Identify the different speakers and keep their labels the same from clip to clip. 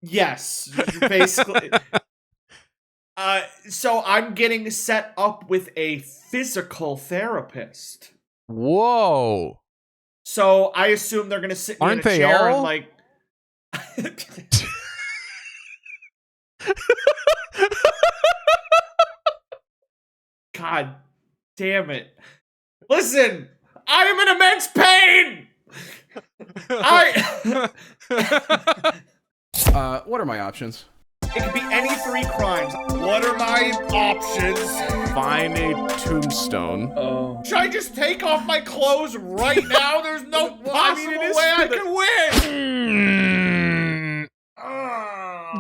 Speaker 1: Yes, basically. So I'm getting set up with a physical therapist.
Speaker 2: Whoa.
Speaker 1: So I assume they're gonna sit me
Speaker 2: Aren't
Speaker 1: in a
Speaker 2: they
Speaker 1: chair and
Speaker 2: all?
Speaker 1: like. God damn it! Listen, I am in immense pain.
Speaker 3: What are my options?
Speaker 1: It could be any 3 crimes. What are my options?
Speaker 3: Find a tombstone.
Speaker 1: Oh. Should I just take off my clothes right now? There's no possible way I can win.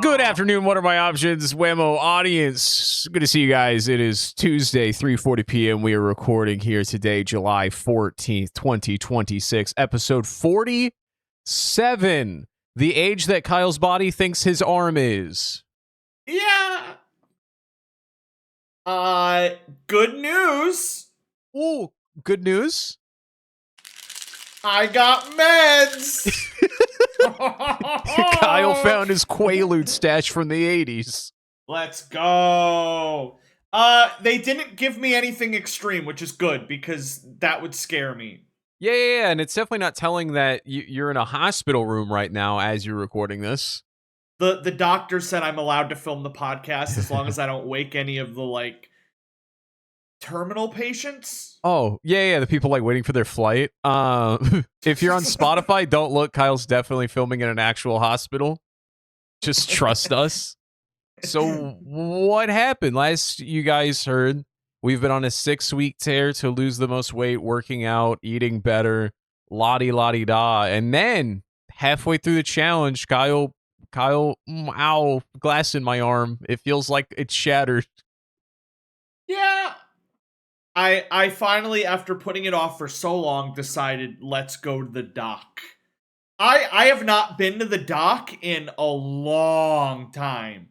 Speaker 2: Good afternoon. What are my options? WAMO audience. Good to see you guys. It is Tuesday, 3:40 p.m. We are recording here today, July 14th, 2026, episode 47. The age that Kyle's body thinks his arm is.
Speaker 1: Yeah. Good news.
Speaker 2: Ooh, good news.
Speaker 1: I got meds.
Speaker 2: Kyle found his Quaalude stash from the 80s.
Speaker 1: Let's go. They didn't give me anything extreme, which is good because that would scare me.
Speaker 2: Yeah, and it's definitely not telling that you're in a hospital room right now as you're recording this.
Speaker 1: The doctor said I'm allowed to film the podcast as long as I don't wake any of the, like, terminal patients.
Speaker 2: Oh, yeah, the people, like, waiting for their flight. If you're on Spotify, don't look. Kyle's definitely filming in an actual hospital. Just trust us. So what happened? Last you guys heard, we've been on a 6-week tear to lose the most weight, working out, eating better, la-di-la-di-da. And then, halfway through the challenge, Kyle, ow, glass in my arm. It feels like it's shattered.
Speaker 1: Yeah. I finally, after putting it off for so long, decided let's go to the doc. I have not been to the doc in a long time.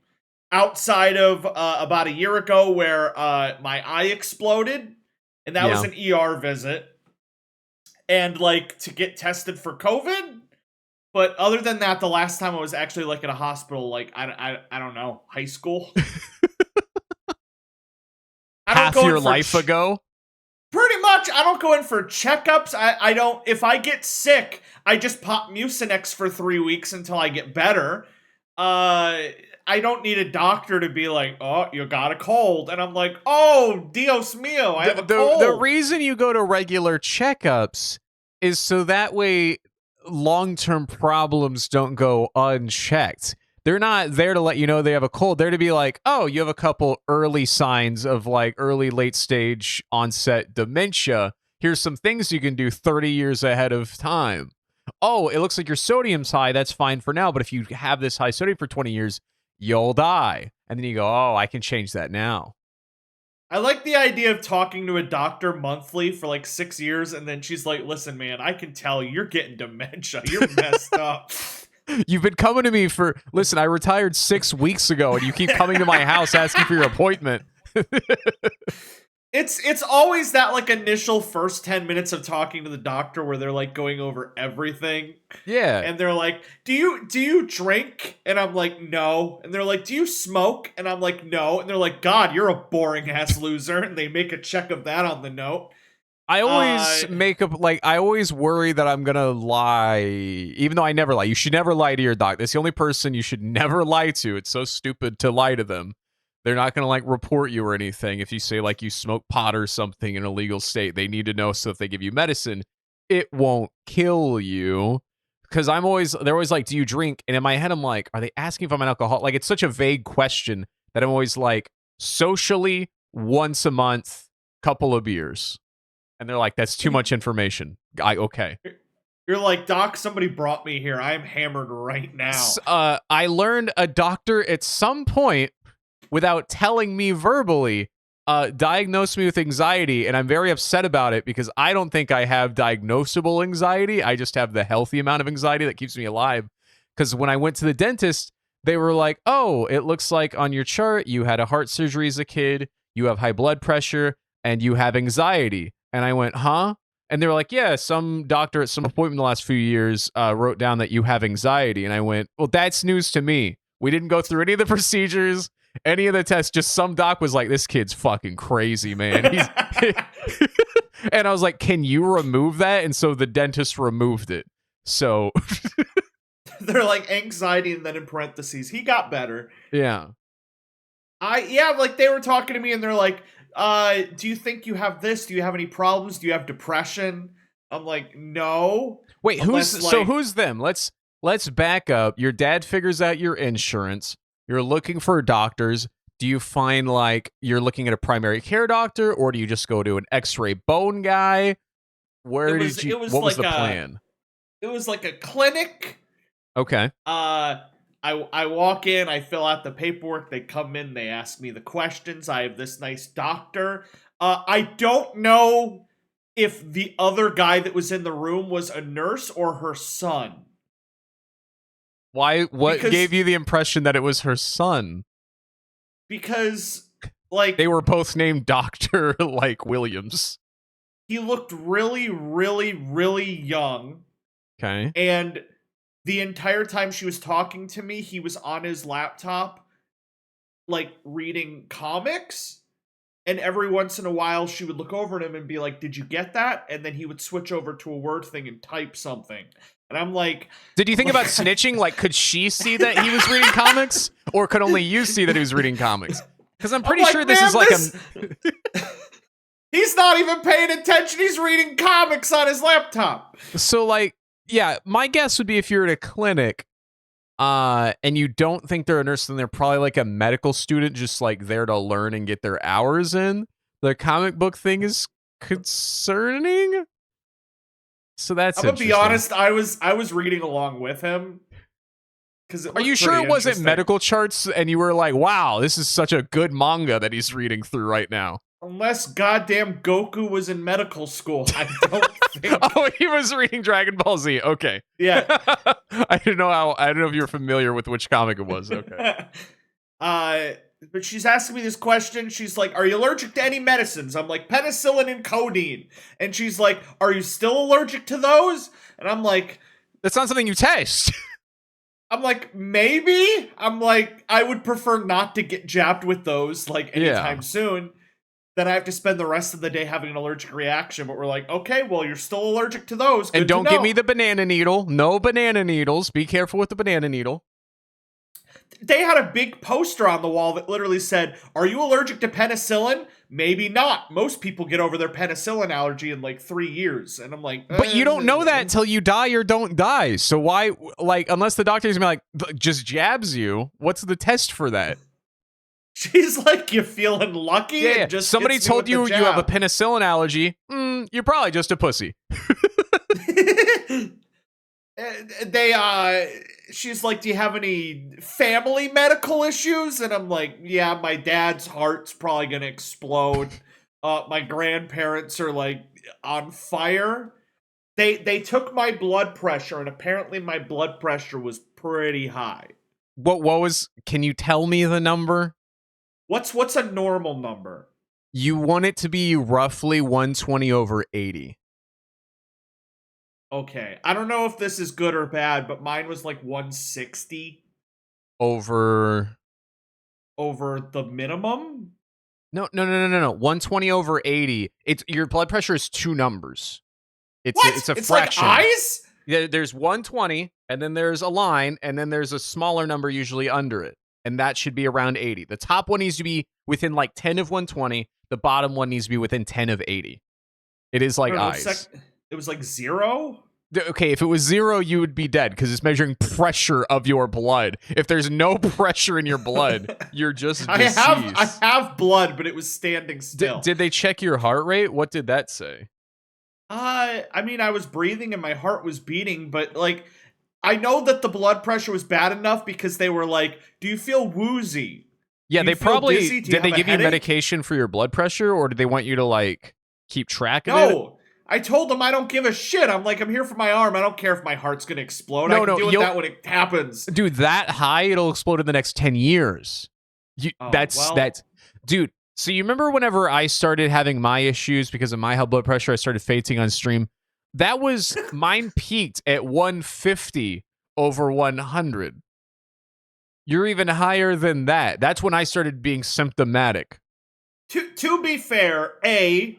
Speaker 1: Outside of about a year ago where my eye exploded, and that was an ER visit. And, like, to get tested for COVID. But other than that, the last time I was actually, like, at a hospital, like, I don't know, high school?
Speaker 2: Half your life ago?
Speaker 1: Pretty much. I don't go in for checkups. I don't, if I get sick, I just pop Mucinex for 3 weeks until I get better. I don't need a doctor to be like, oh, you got a cold. And I'm like, oh, Dios mío, I have a cold.
Speaker 2: The reason you go to regular checkups is so that way long-term problems don't go unchecked. They're not there to let you know they have a cold. They're to be like, oh, you have a couple early signs of, like, early, late-stage onset dementia. Here's some things you can do 30 years ahead of time. Oh, it looks like your sodium's high. That's fine for now. But if you have this high sodium for 20 years, you'll die. And then you go, oh, I can change that now.
Speaker 1: I like the idea of talking to a doctor monthly for like 6 years, and then she's like, listen, man, I can tell you're getting dementia. You're messed up.
Speaker 2: You've been coming to me for, listen, I retired 6 weeks ago, and you keep coming to my house asking for your appointment.
Speaker 1: It's always that, like, initial first 10 minutes of talking to the doctor where they're, like, going over everything.
Speaker 2: Yeah.
Speaker 1: And they're like, do you drink? And I'm like, no. And they're like, do you smoke? And I'm like, no. And they're like, God, you're a boring ass loser. And they make a check of that on the note.
Speaker 2: I always I always worry that I'm gonna lie, even though I never lie. You should never lie to your doctor. That's the only person you should never lie to. It's so stupid to lie to them. They're not going to, like, report you or anything if you say, like, you smoke pot or something in a legal state. They need to know, so if they give you medicine, it won't kill you. Because they're always like, do you drink? And in my head, I'm like, are they asking if I'm an alcoholic? Like, it's such a vague question that I'm always like, socially, once a month, couple of beers. And they're like, that's too much information. Okay.
Speaker 1: You're like, Doc, somebody brought me here. I'm hammered right now.
Speaker 2: I learned a doctor at some point, without telling me verbally, diagnosed me with anxiety, and I'm very upset about it because I don't think I have diagnosable anxiety. I just have the healthy amount of anxiety that keeps me alive. Because when I went to the dentist, they were like, oh, it looks like on your chart you had a heart surgery as a kid, you have high blood pressure, and you have anxiety. And I went, huh? And they were like, yeah, some doctor at some appointment in the last few years wrote down that you have anxiety. And I went, well, that's news to me. We didn't go through any of the procedures, any of the tests. Just some doc was like, this kid's fucking crazy, man. And I was like, can you remove that? And so the dentist removed it. So
Speaker 1: they're like anxiety, and then in parentheses, he got better.
Speaker 2: Yeah.
Speaker 1: Like they were talking to me and they're like, do you think you have this? Do you have any problems? Do you have depression? I'm like, no.
Speaker 2: Wait, who's them? Let's back up. Your dad figures out your insurance. You're looking for doctors. Do you find like you're looking at a primary care doctor, or do you just go to an X-ray bone guy? What was the plan?
Speaker 1: It was like a clinic.
Speaker 2: Okay.
Speaker 1: I walk in, I fill out the paperwork, they come in, they ask me the questions. I have this nice doctor. I don't know if the other guy that was in the room was a nurse or her son.
Speaker 2: Why? What gave you the impression that it was her son?
Speaker 1: Because, like...
Speaker 2: They were both named Dr. like Williams.
Speaker 1: He looked really, really, really young.
Speaker 2: Okay.
Speaker 1: And the entire time she was talking to me, he was on his laptop, like, reading comics. And every once in a while, she would look over at him and be like, did you get that? And then he would switch over to a Word thing and type something. And I'm like...
Speaker 2: Did you think about snitching? Like, could she see that he was reading comics? Or could only you see that he was reading comics? Because I'm pretty sure this is like a...
Speaker 1: He's not even paying attention. He's reading comics on his laptop.
Speaker 2: So, like, yeah, my guess would be if you're at a clinic and you don't think they're a nurse, then they're probably like a medical student just like there to learn and get their hours in. The comic book thing is concerning. So that's
Speaker 1: I'm gonna be honest, I was reading along with him.
Speaker 2: Are you sure it wasn't medical charts and you were like, wow, this is such a good manga that he's reading through right now?
Speaker 1: Unless goddamn Goku was in medical school, I don't think.
Speaker 2: Oh, he was reading Dragon Ball Z. Okay.
Speaker 1: Yeah.
Speaker 2: I don't know if you're familiar with which comic it was. Okay.
Speaker 1: But she's asking me this question. She's like, are you allergic to any medicines? I'm like, penicillin and codeine. And she's like, are you still allergic to those? And I'm like...
Speaker 2: That's not something you taste.
Speaker 1: I'm like, maybe? I'm like, I would prefer not to get jabbed with those, like, anytime soon. Then I have to spend the rest of the day having an allergic reaction. But we're like, okay, well, you're still allergic to those. Good
Speaker 2: and don't give me the banana needle. No banana needles. Be careful with the banana needle.
Speaker 1: They had a big poster on the wall that literally said, are you allergic to penicillin? Maybe not. Most people get over their penicillin allergy in like 3 years. And I'm like...
Speaker 2: But you don't know that until you die or don't die. So why, like, unless the doctor's gonna be like, just jabs you, what's the test for that?
Speaker 1: She's like, you feeling lucky?
Speaker 2: Yeah,
Speaker 1: just
Speaker 2: somebody told you you have a penicillin allergy. You're probably just a pussy.
Speaker 1: She's like, do you have any family medical issues? And I'm like, yeah, my dad's heart's probably gonna explode. My grandparents are like on fire. They took my blood pressure, and apparently my blood pressure was pretty high.
Speaker 2: What was, can you tell me the number?
Speaker 1: What's a normal number?
Speaker 2: You want it to be roughly 120/80.
Speaker 1: Okay, I don't know if this is good or bad, but mine was like 160
Speaker 2: over
Speaker 1: the minimum.
Speaker 2: No. 120/80. It's your blood pressure is two numbers. It's a fraction.
Speaker 1: Like eyes?
Speaker 2: Yeah, there's 120, and then there's a line, and then there's a smaller number usually under it, and that should be around 80. The top one needs to be within like 10 of 120. The bottom one needs to be within 10 of 80. It is like eyes.
Speaker 1: It was like 0?
Speaker 2: Okay, if it was 0, you would be dead because it's measuring pressure of your blood. If there's no pressure in your blood, you're just deceased.
Speaker 1: I have blood, but it was standing still.
Speaker 2: Did they check your heart rate? What did that say?
Speaker 1: I mean, I was breathing and my heart was beating, but like, I know that the blood pressure was bad enough because they were like, do you feel woozy?
Speaker 2: Yeah, they probably, did they give you medication for your blood pressure, or did they want you to like keep track of it?
Speaker 1: No, I told them I don't give a shit. I'm like, I'm here for my arm. I don't care if my heart's gonna explode. I can deal with that when it happens.
Speaker 2: Dude, that high, it'll explode in the next 10 years. Dude, so you remember whenever I started having my issues because of my high blood pressure, I started fainting on stream? That was, mine peaked at 150/100. You're even higher than that. That's when I started being symptomatic.
Speaker 1: To be fair, I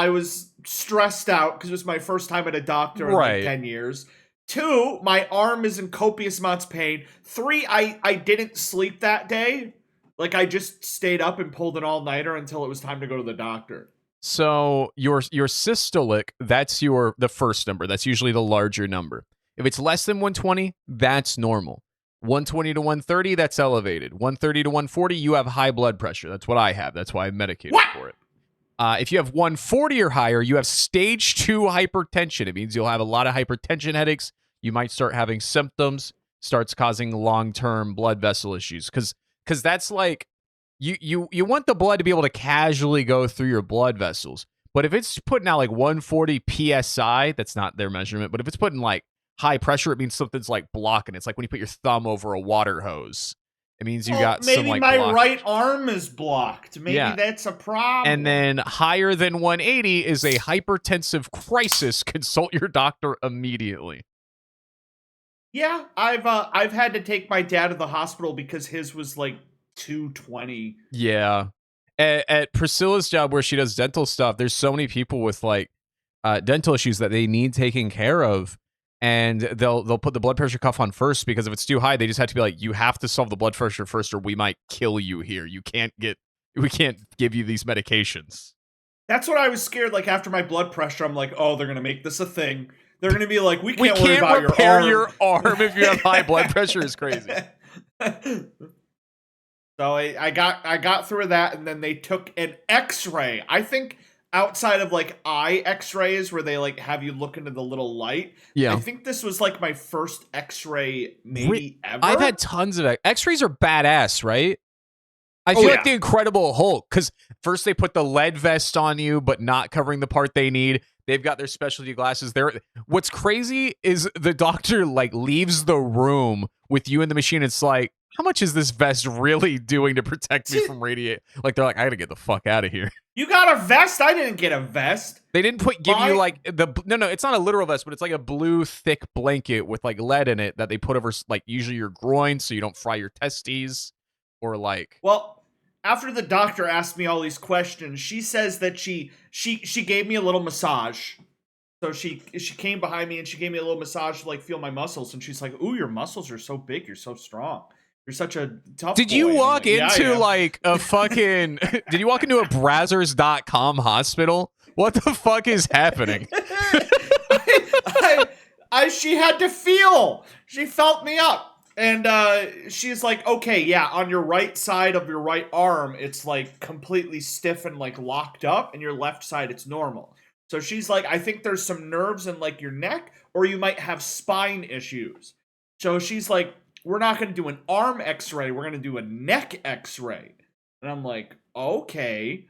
Speaker 1: was stressed out because it was my first time at a doctor in like 10 years. 2, my arm is in copious amounts of pain. 3, I didn't sleep that day. Like, I just stayed up and pulled an all-nighter until it was time to go to the doctor.
Speaker 2: So your systolic, that's the first number. That's usually the larger number. If it's less than 120, that's normal. 120 to 130, that's elevated. 130 to 140, you have high blood pressure. That's what I have. That's why I'm medicated for it. If you have 140 or higher, you have stage 2 hypertension. It means you'll have a lot of hypertension headaches. You might start having symptoms, starts causing long-term blood vessel issues. Because that's like, you want the blood to be able to casually go through your blood vessels. But if it's putting out like 140 PSI, that's not their measurement. But if it's putting like high pressure, it means something's like blocking. It's like when you put your thumb over a water hose. It means you got some like
Speaker 1: maybe my
Speaker 2: blockage.
Speaker 1: right arm is blocked. Maybe that's a problem.
Speaker 2: And then higher than 180 is a hypertensive crisis. Consult your doctor immediately.
Speaker 1: Yeah, I've had to take my dad to the hospital because his was like 220.
Speaker 2: Yeah. At Priscilla's job where she does dental stuff, there's so many people with like dental issues that they need taken care of. And they'll put the blood pressure cuff on first because if it's too high, they just have to be like, you have to solve the blood pressure first or we might kill you here. We can't give you these medications.
Speaker 1: That's what I was scared. Like after my blood pressure, I'm like, oh, they're going to make this a thing. They're going to be like, we can't worry about
Speaker 2: repair your arm if you have high blood pressure is crazy.
Speaker 1: So I got through that, and then they took an X-ray. I think outside of like eye X-rays where they like have you look into the little light.
Speaker 2: Yeah.
Speaker 1: I think this was like my first X-ray maybe ever.
Speaker 2: I've had tons of X-rays are badass, right? I feel like the Incredible Hulk, because first they put the lead vest on you, but not covering the part they need. They've got their specialty glasses. What's crazy is the doctor like leaves the room with you in the machine. It's like, how much is this vest really doing to protect me from radiation? Like they're like, I gotta get the fuck out of here.
Speaker 1: You got a vest? I didn't get a vest.
Speaker 2: They didn't give you like no, it's not a literal vest, but it's like a blue thick blanket with like lead in it that they put over like usually your groin so you don't fry your testes or like.
Speaker 1: Well, after the doctor asked me all these questions, she says that she gave me a little massage. So she came behind me and she gave me a little massage to like feel my muscles, and she's like, "Ooh, your muscles are so big. You're so strong. You're such a tough
Speaker 2: Did
Speaker 1: boy."
Speaker 2: you walk
Speaker 1: like,
Speaker 2: into like a fucking did you walk into a Brazzers.com hospital? What the fuck is happening?
Speaker 1: She had to feel. She felt me up. And she's like, okay, yeah, on your right side of your right arm, it's like completely stiff and like locked up, and your left side, it's normal. So she's like, I think there's some nerves in like your neck, or you might have spine issues. So she's like, we're not going to do an arm x-ray, we're going to do a neck x-ray. And I'm like, okay.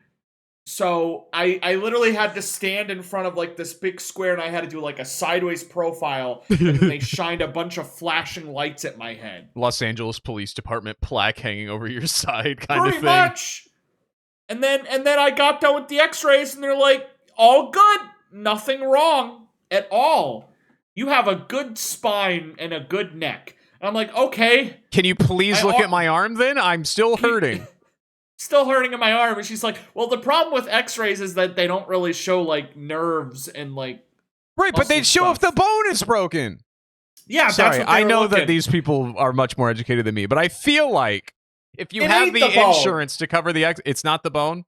Speaker 1: So I literally had to stand in front of like this big square, and I had to do like a sideways profile, and then they shined a bunch of flashing lights at my head.
Speaker 2: Los Angeles Police Department plaque hanging over your side kind
Speaker 1: Pretty
Speaker 2: of thing.
Speaker 1: Much. And then I got done with the x-rays, and they're like, all good. Nothing wrong at all. You have a good spine and a good neck. And I'm like, okay.
Speaker 2: Can you please look at my arm then? I'm still hurting.
Speaker 1: Still hurting in my arm. And she's like, well, the problem with x-rays is that they don't really show like nerves and like
Speaker 2: right, but they'd show if the bone is broken.
Speaker 1: Yeah,
Speaker 2: sorry,
Speaker 1: that's what
Speaker 2: I know
Speaker 1: looking.
Speaker 2: that these people are much more educated than me, but I feel like if you have the insurance to cover the it's not the bone.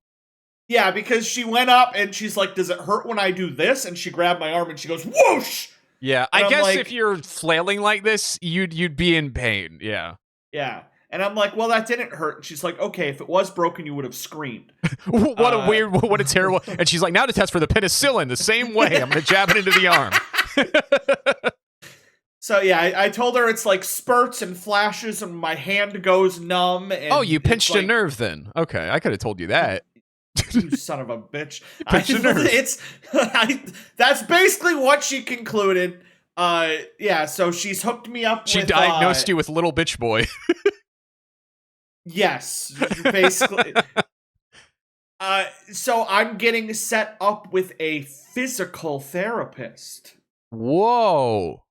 Speaker 1: Yeah, because she went up and she's like, does it hurt when I do this? And she grabbed my arm and she goes, whoosh!
Speaker 2: Yeah, I guess like, if you're flailing like this, you'd be in pain. Yeah.
Speaker 1: Yeah. And I'm like, well, that didn't hurt. And she's like, okay, if it was broken, you would have screamed.
Speaker 2: What a terrible. And she's like, now to test for the penicillin the same way. I'm going to jab it into the arm.
Speaker 1: So, yeah, I told her it's like spurts and flashes and my hand goes numb. And
Speaker 2: oh, you pinched a nerve then. Okay, I could have told you that.
Speaker 1: You son of a bitch. That's basically what she concluded. Yeah, so she's hooked me up
Speaker 2: She diagnosed you with little bitch boy.
Speaker 1: Yes, basically. So I'm getting set up with a physical therapist.
Speaker 2: Whoa.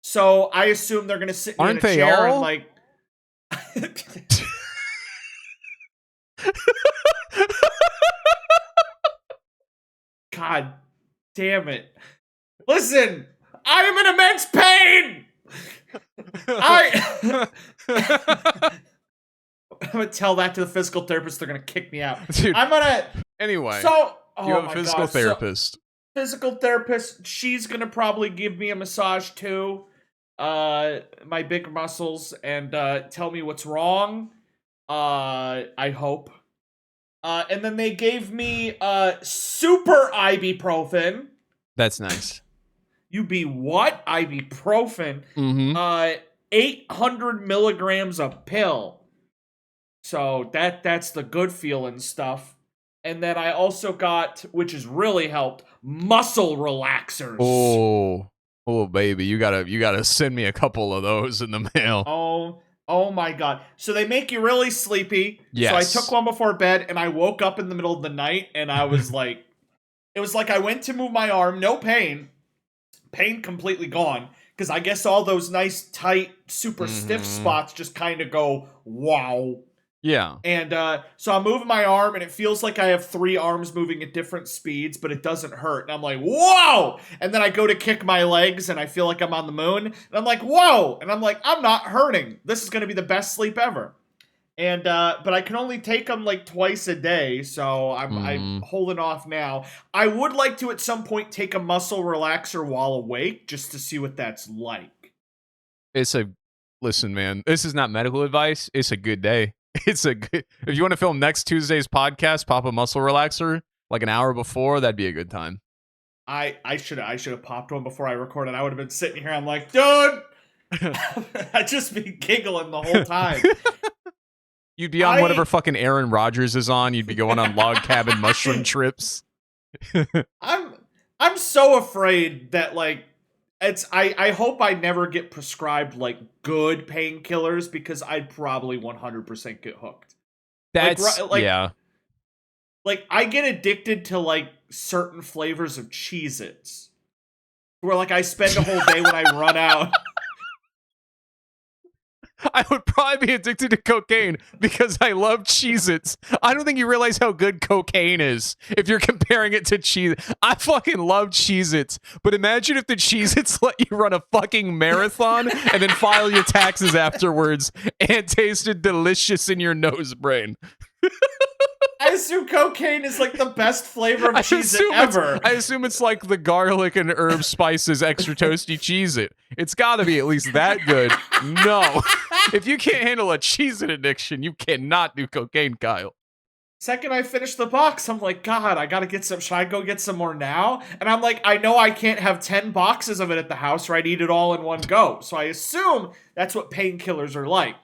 Speaker 1: So I assume they're going to sit me in a chair and like... God damn it. Listen, I am in immense pain! I'm gonna tell that to the physical therapist. They're gonna kick me out.
Speaker 2: Dude,
Speaker 1: I'm gonna...
Speaker 2: Anyway,
Speaker 1: So...
Speaker 2: you have a physical therapist.
Speaker 1: Physical therapist, she's gonna probably give me a massage too. My big muscles, and tell me what's wrong. I hope. And then they gave me super ibuprofen.
Speaker 2: That's nice.
Speaker 1: You be what? Ibuprofen.
Speaker 2: Mm-hmm.
Speaker 1: 800 milligrams a pill. So that's the good feeling stuff. And then I also got, which has really helped, muscle relaxers.
Speaker 2: Oh, baby, you gotta send me a couple of those in the mail.
Speaker 1: Oh my God. So they make you really sleepy.
Speaker 2: Yes.
Speaker 1: So I took one before bed and I woke up in the middle of the night and I was like, it was like I went to move my arm, no pain. Pain completely gone. Because I guess all those nice, tight, super stiff spots just kind of go, wow.
Speaker 2: Yeah.
Speaker 1: And so I'm moving my arm, and it feels like I have 3 arms moving at different speeds, but it doesn't hurt. And I'm like, whoa! And then I go to kick my legs, and I feel like I'm on the moon. And I'm like, whoa! And I'm like, I'm not hurting. This is going to be the best sleep ever. And but I can only take them like twice a day, so I'm holding off now. I would like to at some point take a muscle relaxer while awake, just to see what that's like.
Speaker 2: Listen, man, this is not medical advice. It's a good day. It's a good. If you want to film next Tuesday's podcast, pop a muscle relaxer like an hour before. That'd be a good time.
Speaker 1: I should have popped one before I recorded. I would have been sitting here. I'm like, dude, I'd just be giggling the whole time.
Speaker 2: You'd be on whatever fucking Aaron Rodgers is on. You'd be going on log cabin mushroom trips.
Speaker 1: I'm so afraid that like. I hope I never get prescribed, like, good painkillers, because I'd probably 100% get hooked.
Speaker 2: That's, yeah.
Speaker 1: Like, I get addicted to, like, certain flavors of Cheez-Its. Where, like, I spend a whole day when I run out.
Speaker 2: I would probably be addicted to cocaine because I love Cheez-Its. I don't think you realize how good cocaine is if you're comparing it to Cheez. I fucking love Cheez-Its, but imagine if the Cheez-Its let you run a fucking marathon and then file your taxes afterwards and tasted delicious in your nose brain.
Speaker 1: I assume cocaine is like the best flavor of Cheez-It ever.
Speaker 2: I assume it's like the garlic and herb spices extra toasty Cheez-It. It's gotta be at least that good. No. If you can't handle a Cheez-It addiction, you cannot do cocaine, Kyle.
Speaker 1: Second I finish the box, I'm like, God, I gotta get some. Should I go get some more now? And I'm like, I know I can't have 10 boxes of it at the house, or I'd eat it all in one go. So I assume that's what painkillers are like.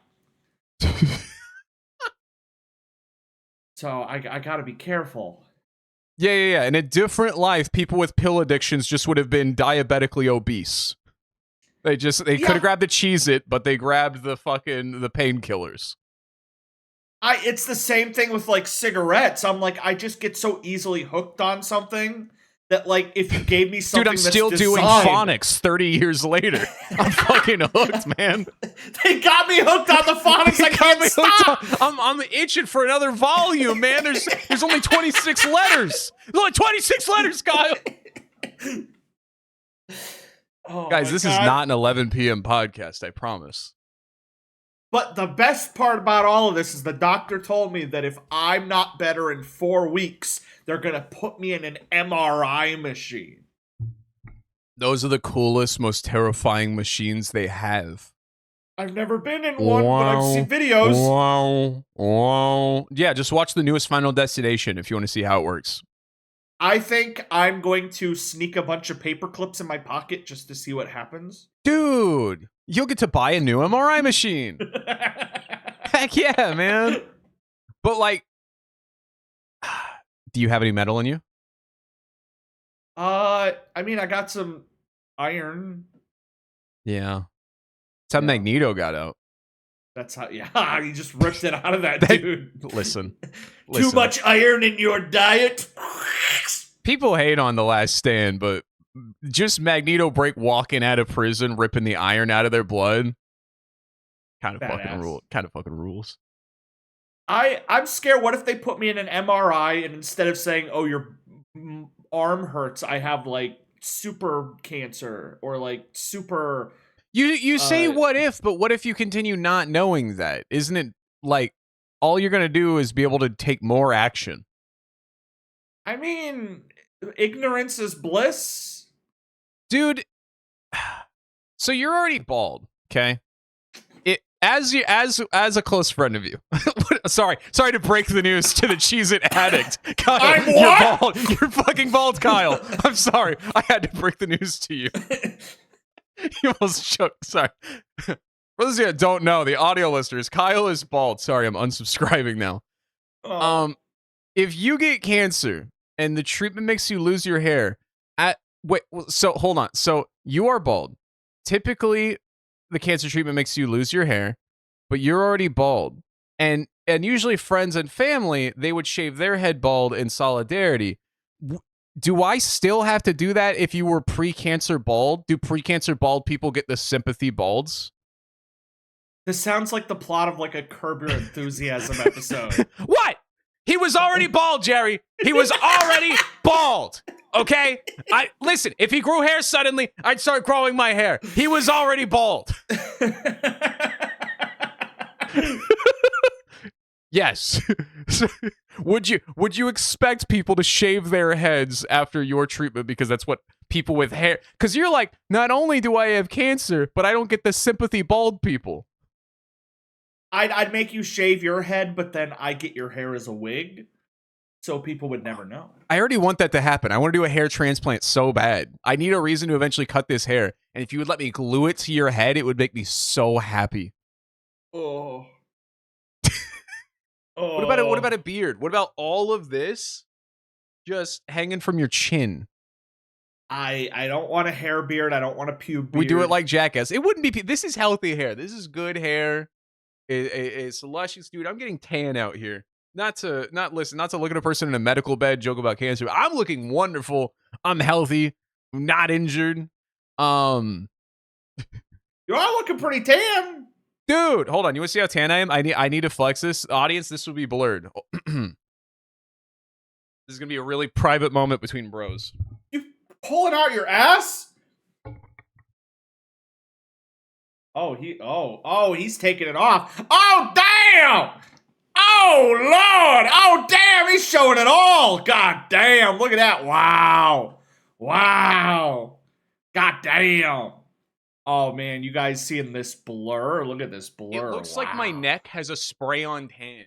Speaker 1: So I gotta be careful.
Speaker 2: Yeah. In a different life, people with pill addictions just would have been diabetically obese. They could have grabbed the Cheez-It, but they grabbed the painkillers.
Speaker 1: It's the same thing with like cigarettes. I'm like, I just get so easily hooked on something that like if you gave me something,
Speaker 2: dude, I'm still doing phonics 30 years later. I'm fucking hooked, man.
Speaker 1: They got me hooked on the phonics. I can't stop.
Speaker 2: I'm itching for another volume, man. There's only 26 letters. There's only 26 letters, Kyle.
Speaker 1: Oh,
Speaker 2: guys, this is not an 11 p.m. podcast, I promise.
Speaker 1: But the best part about all of this is the doctor told me that if I'm not better in 4 weeks, they're going to put me in an MRI machine.
Speaker 2: Those are the coolest, most terrifying machines they have.
Speaker 1: I've never been in one, but I've seen videos.
Speaker 2: Wow. Yeah, just watch the newest Final Destination if you want to see how it works.
Speaker 1: I think I'm going to sneak a bunch of paper clips in my pocket just to see what happens.
Speaker 2: Dude, you'll get to buy a new MRI machine. Heck yeah, man. But like, do you have any metal in you?
Speaker 1: I mean, I got some iron.
Speaker 2: Yeah. That's how Magneto got out.
Speaker 1: That's how, yeah, he just ripped it out of that dude.
Speaker 2: Listen.
Speaker 1: Too much iron in your diet?
Speaker 2: People hate on The Last Stand, but just Magneto walking out of prison, ripping the iron out of their blood. Kind of fucking
Speaker 1: Badass.
Speaker 2: rules.
Speaker 1: I'm scared. What if they put me in an MRI and instead of saying, "Oh, your arm hurts," I have like super cancer or like super.
Speaker 2: You say what if, but what if you continue not knowing that? Isn't it like all you're gonna do is be able to take more action?
Speaker 1: I mean, ignorance is bliss.
Speaker 2: Dude, so you're already bald, okay? As a close friend of you. sorry to break the news to the Cheez-It addict. Kyle,
Speaker 1: I'm
Speaker 2: you're
Speaker 1: what?
Speaker 2: bald. You're fucking bald, Kyle. I'm sorry. I had to break the news to you. You almost shook. Sorry. For those of you that don't know, the audio listeners, Kyle is bald. Sorry, I'm unsubscribing now.
Speaker 1: Oh.
Speaker 2: If you get cancer and the treatment makes you lose your hair, so hold on. So you are bald. Typically, the cancer treatment makes you lose your hair, but you're already bald. And usually friends and family, they would shave their head bald in solidarity. Do I still have to do that if you were pre-cancer bald? Do pre-cancer bald people get the sympathy balds?
Speaker 1: This sounds like the plot of like a Curb Your Enthusiasm episode.
Speaker 2: What? He was already bald, Jerry. He was already bald. Okay? Listen, if he grew hair suddenly, I'd start growing my hair. He was already bald. Yes. Would you expect people to shave their heads after your treatment because that's what people with hair, because you're like, not only do I have cancer, but I don't get the sympathy bald people.
Speaker 1: I'd make you shave your head, but then I get your hair as a wig, so people would never know.
Speaker 2: I already want that to happen. I want to do a hair transplant so bad. I need a reason to eventually cut this hair, and if you would let me glue it to your head, it would make me so happy.
Speaker 1: Oh.
Speaker 2: What about a beard? What about all of this just hanging from your chin?
Speaker 1: I don't want a hair beard. I don't want a pube beard.
Speaker 2: We do it like Jackass. It wouldn't be. This is healthy hair. This is good hair. It's luscious, dude. I'm getting tan out here. Not to look at a person in a medical bed, joke about cancer. I'm looking wonderful. I'm healthy. I'm not injured.
Speaker 1: You are looking pretty tan.
Speaker 2: Dude, hold on. You want to see how tan I am? I need to flex this. Audience, this will be blurred. This is going to be a really private moment between bros.
Speaker 1: You pulling out your ass? He's taking it off. Oh, damn! Oh, Lord! Oh, damn! He's showing it all! God damn! Look at that! Wow! Wow! God damn! Oh, man, you guys seeing this blur? Look at this blur.
Speaker 2: It looks like my neck has a spray-on tan.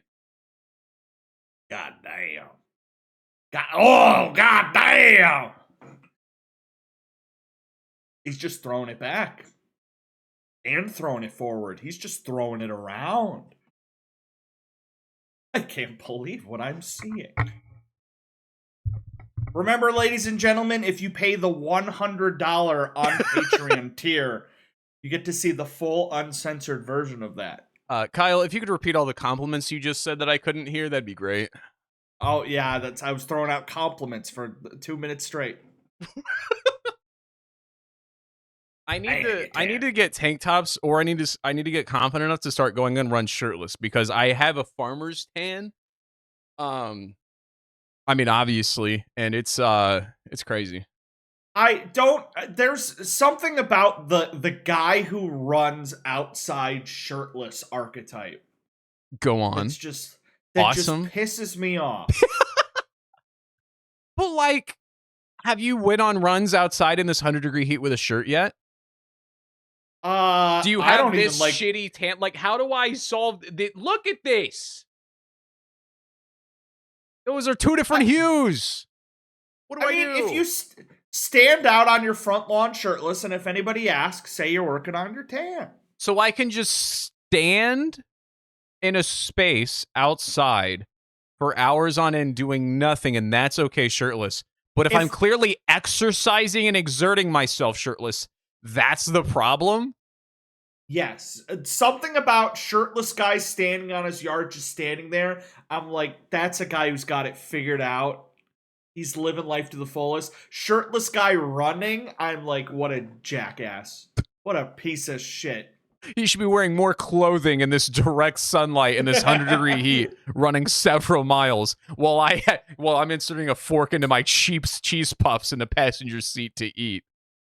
Speaker 1: God damn. God damn! He's just throwing it back. And throwing it forward. He's just throwing it around. I can't believe what I'm seeing. Remember, ladies and gentlemen, if you pay the $100 on Patreon tier, you get to see the full uncensored version of that.
Speaker 2: Kyle, if you could repeat all the compliments you just said that I couldn't hear, that'd be great.
Speaker 1: Oh, yeah, I was throwing out compliments for 2 minutes straight.
Speaker 2: I need to get tank tops, or I need to get confident enough to start going and run shirtless, because I have a farmer's tan. I mean, obviously, and it's crazy.
Speaker 1: There's something about the guy who runs outside shirtless archetype.
Speaker 2: Go on.
Speaker 1: It's just
Speaker 2: awesome.
Speaker 1: Just pisses me off.
Speaker 2: But like, have you went on runs outside in this 100-degree heat with a shirt yet? Do you have this shitty tan? Like, how do I solve the? Look at this. Those are two different hues. What do I do?
Speaker 1: If you stand out on your front lawn shirtless, and if anybody asks, say you're working on your tan.
Speaker 2: So I can just stand in a space outside for hours on end doing nothing, and that's okay shirtless. But if I'm clearly exercising and exerting myself shirtless, that's the problem?
Speaker 1: Yes. Something about shirtless guys standing on his yard, just standing there. I'm like, that's a guy who's got it figured out. He's living life to the fullest. Shirtless guy running, I'm like, what a jackass. What a piece of shit.
Speaker 2: He should be wearing more clothing in this direct sunlight in this 100-degree heat, running several miles while I'm inserting a fork into my cheese puffs in the passenger seat to eat.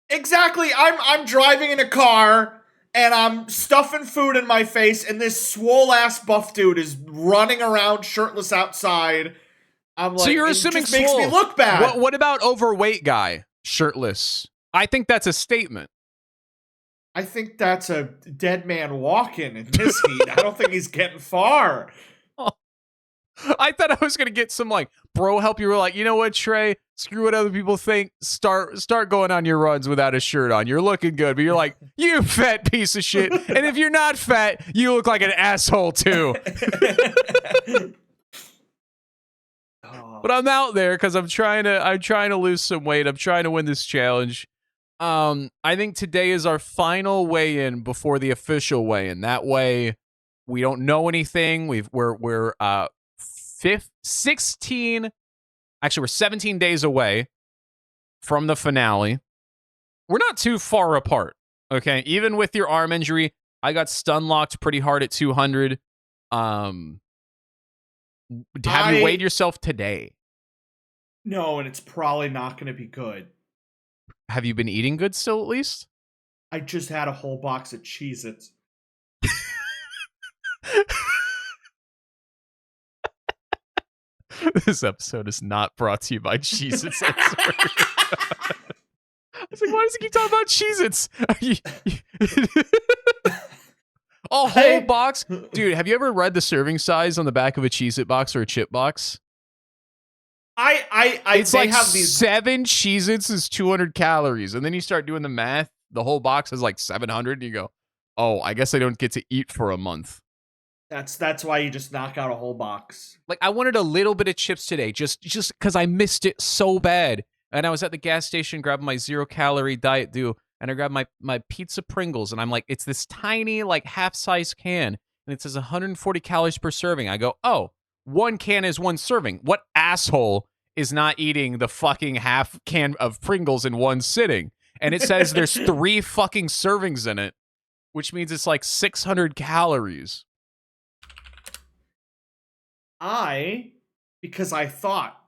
Speaker 1: Exactly. I'm driving in a car and I'm stuffing food in my face, and this swole ass buff dude is running around shirtless outside. I'm like,
Speaker 2: so you're
Speaker 1: it
Speaker 2: assuming
Speaker 1: just makes me
Speaker 2: swole.
Speaker 1: look bad.
Speaker 2: What about overweight guy shirtless? I think that's a statement.
Speaker 1: I think that's a dead man walking in this heat. I don't think he's getting far.
Speaker 2: I thought I was gonna get some like bro help. You were like, you know what, Trey? Screw what other people think. Start going on your runs without a shirt on. You're looking good, but you're like, you fat piece of shit. And if you're not fat, you look like an asshole too. But I'm out there because I'm trying to lose some weight. I'm trying to win this challenge. I think today is our final weigh-in before the official weigh-in. That way, we don't know anything. We're 16. Actually, we're 17 days away from the finale. We're not too far apart. Okay, even with your arm injury, I got stun locked pretty hard at 200. Have you weighed yourself today?
Speaker 1: No, and it's probably not going to be good.
Speaker 2: Have you been eating good still, at least?
Speaker 1: I just had a whole box of Cheez-Its.
Speaker 2: This episode is not brought to you by Cheez-Its. I'm sorry. I was like, why does he keep talking about Cheez-Its? A whole box? Dude, have you ever read the serving size on the back of a Cheez-It box or a chip box? It's
Speaker 1: they
Speaker 2: like
Speaker 1: have these
Speaker 2: 7 Cheez-Its is 200 calories. And then you start doing the math. The whole box is like 700. And you go, oh, I guess I don't get to eat for a month.
Speaker 1: That's why you just knock out a whole box.
Speaker 2: Like, I wanted a little bit of chips today, just because I missed it so bad. And I was at the gas station grabbing my 0-calorie Diet Dew, and I grabbed my pizza Pringles, and I'm like, it's this tiny, like, half-size can, and it says 140 calories per serving. I go, oh, 1 can is 1 serving. What asshole is not eating the fucking half can of Pringles in 1 sitting? And it says there's 3 fucking servings in it, which means it's like 600 calories.
Speaker 1: Because I thought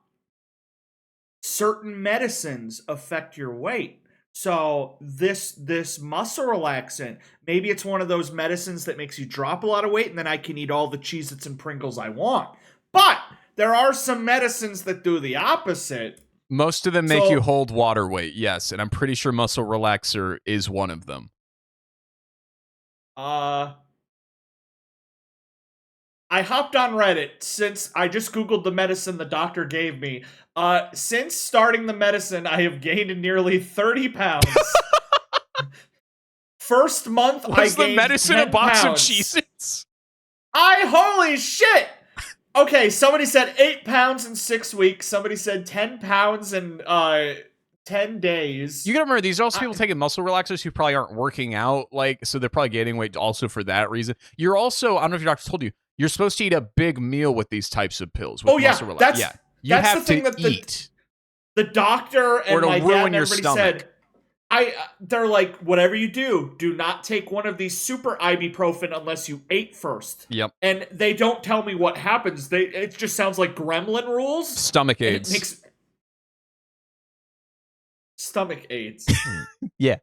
Speaker 1: certain medicines affect your weight. So this muscle relaxant, maybe it's one of those medicines that makes you drop a lot of weight, and then I can eat all the Cheez-Its and Pringles I want. But there are some medicines that do the opposite.
Speaker 2: Most of them make you hold water weight, yes, and I'm pretty sure muscle relaxer is one of them.
Speaker 1: I hopped on Reddit since I just Googled the medicine the doctor gave me. Since starting the medicine, I have gained nearly 30 pounds. First month, I gained
Speaker 2: the medicine
Speaker 1: 10
Speaker 2: a box
Speaker 1: pounds.
Speaker 2: of Cheez-Its?
Speaker 1: Holy shit! Okay, somebody said 8 pounds in 6 weeks. Somebody said 10 pounds in 10 days.
Speaker 2: You gotta remember, these are also people taking muscle relaxers who probably aren't working out, like, so they're probably gaining weight also for that reason. You're also, I don't know if your doctor told you, you're supposed to eat a big meal with these types of pills. With muscle relaxers. You
Speaker 1: that's
Speaker 2: have
Speaker 1: the thing
Speaker 2: to
Speaker 1: that
Speaker 2: eat.
Speaker 1: The doctor and my dad and everybody said, they're like, whatever you do not take one of these super ibuprofen unless you ate first.
Speaker 2: Yep.
Speaker 1: And they don't tell me what happens. It just sounds like gremlin rules.
Speaker 2: Stomach aids.
Speaker 1: Stomach aids.
Speaker 2: Yeah.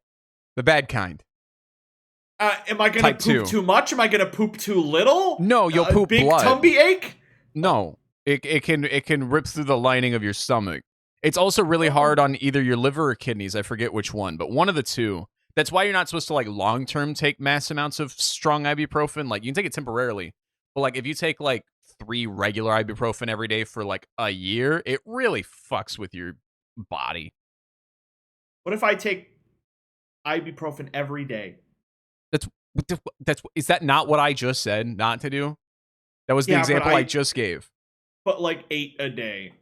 Speaker 2: The bad kind.
Speaker 1: Am I going to poop too much? Am I going to poop too little?
Speaker 2: No, you'll poop
Speaker 1: big
Speaker 2: blood.
Speaker 1: Tumby ache?
Speaker 2: No. It can rip through the lining of your stomach. It's also really hard on either your liver or kidneys. I forget which one, but one of the two. That's why you're not supposed to, like, long-term take mass amounts of strong ibuprofen. Like, you can take it temporarily, but, like, if you take, like, 3 regular ibuprofen every day for, like, a year, it really fucks with your body.
Speaker 1: What if I take ibuprofen every day?
Speaker 2: Is that not what I just said not to do? That was the example I just gave.
Speaker 1: But, like, 8 a day.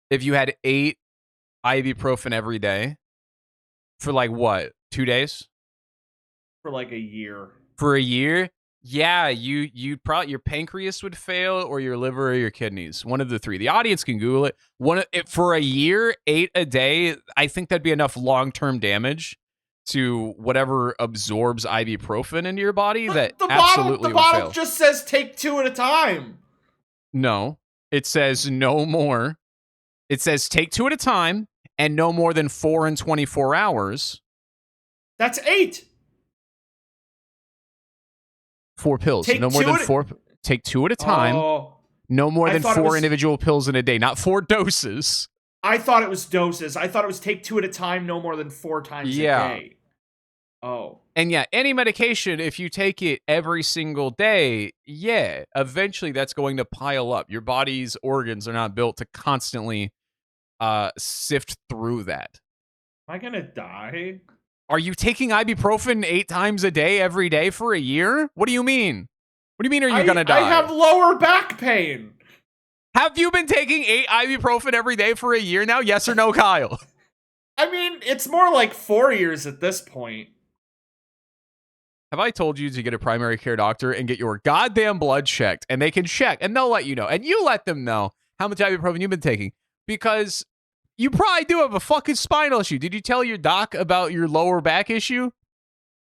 Speaker 2: If you had 8 ibuprofen every day for, like, what, 2 days?
Speaker 1: For, like, a year.
Speaker 2: For a year? Yeah, you'd probably, your pancreas would fail, or your liver, or your kidneys. One of the 3. The audience can Google it. For a year, 8 a day, I think that'd be enough long-term damage to whatever absorbs ibuprofen into your body, that
Speaker 1: the
Speaker 2: absolutely will
Speaker 1: bottle
Speaker 2: fail.
Speaker 1: just says take 2 at a time.
Speaker 2: No, it says no more. It says take 2 at a time and no more than 4 in 24 hours.
Speaker 1: That's 8.
Speaker 2: 4 pills.
Speaker 1: Take
Speaker 2: no more
Speaker 1: 2
Speaker 2: than
Speaker 1: at-
Speaker 2: 4. Take 2 at a time.
Speaker 1: Oh,
Speaker 2: No more
Speaker 1: I
Speaker 2: than
Speaker 1: thought it
Speaker 2: 4
Speaker 1: was-
Speaker 2: individual pills in a day, not 4 doses.
Speaker 1: I thought it was doses. I thought it was take 2 at a time, no more than 4 times a day. Oh.
Speaker 2: And yeah, any medication, if you take it every single day, yeah, eventually that's going to pile up. Your body's organs are not built to constantly sift through that.
Speaker 1: Am I gonna die?
Speaker 2: Are you taking ibuprofen 8 times a day every day for a year? What do you mean? What do you mean are you gonna die?
Speaker 1: I have lower back pain.
Speaker 2: Have you been taking 8 ibuprofen every day for a year now? Yes or no, Kyle?
Speaker 1: I mean, it's more like 4 years at this point.
Speaker 2: Have I told you to get a primary care doctor and get your goddamn blood checked? And they can check, and they'll let you know. And you let them know how much ibuprofen you've been taking. Because you probably do have a fucking spinal issue. Did you tell your doc about your lower back issue?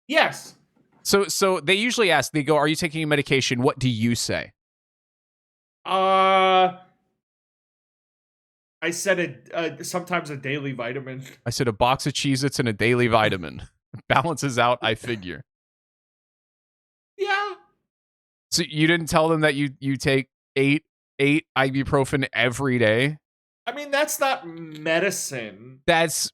Speaker 1: Yes.
Speaker 2: So they usually ask, they go, are you taking a medication? What do you say?
Speaker 1: I said sometimes a daily vitamin.
Speaker 2: I said a box of Cheez-Its and a daily vitamin. Balances out, I figure.
Speaker 1: Yeah.
Speaker 2: So you didn't tell them that you take 8 ibuprofen every day?
Speaker 1: I mean, that's not medicine.
Speaker 2: That's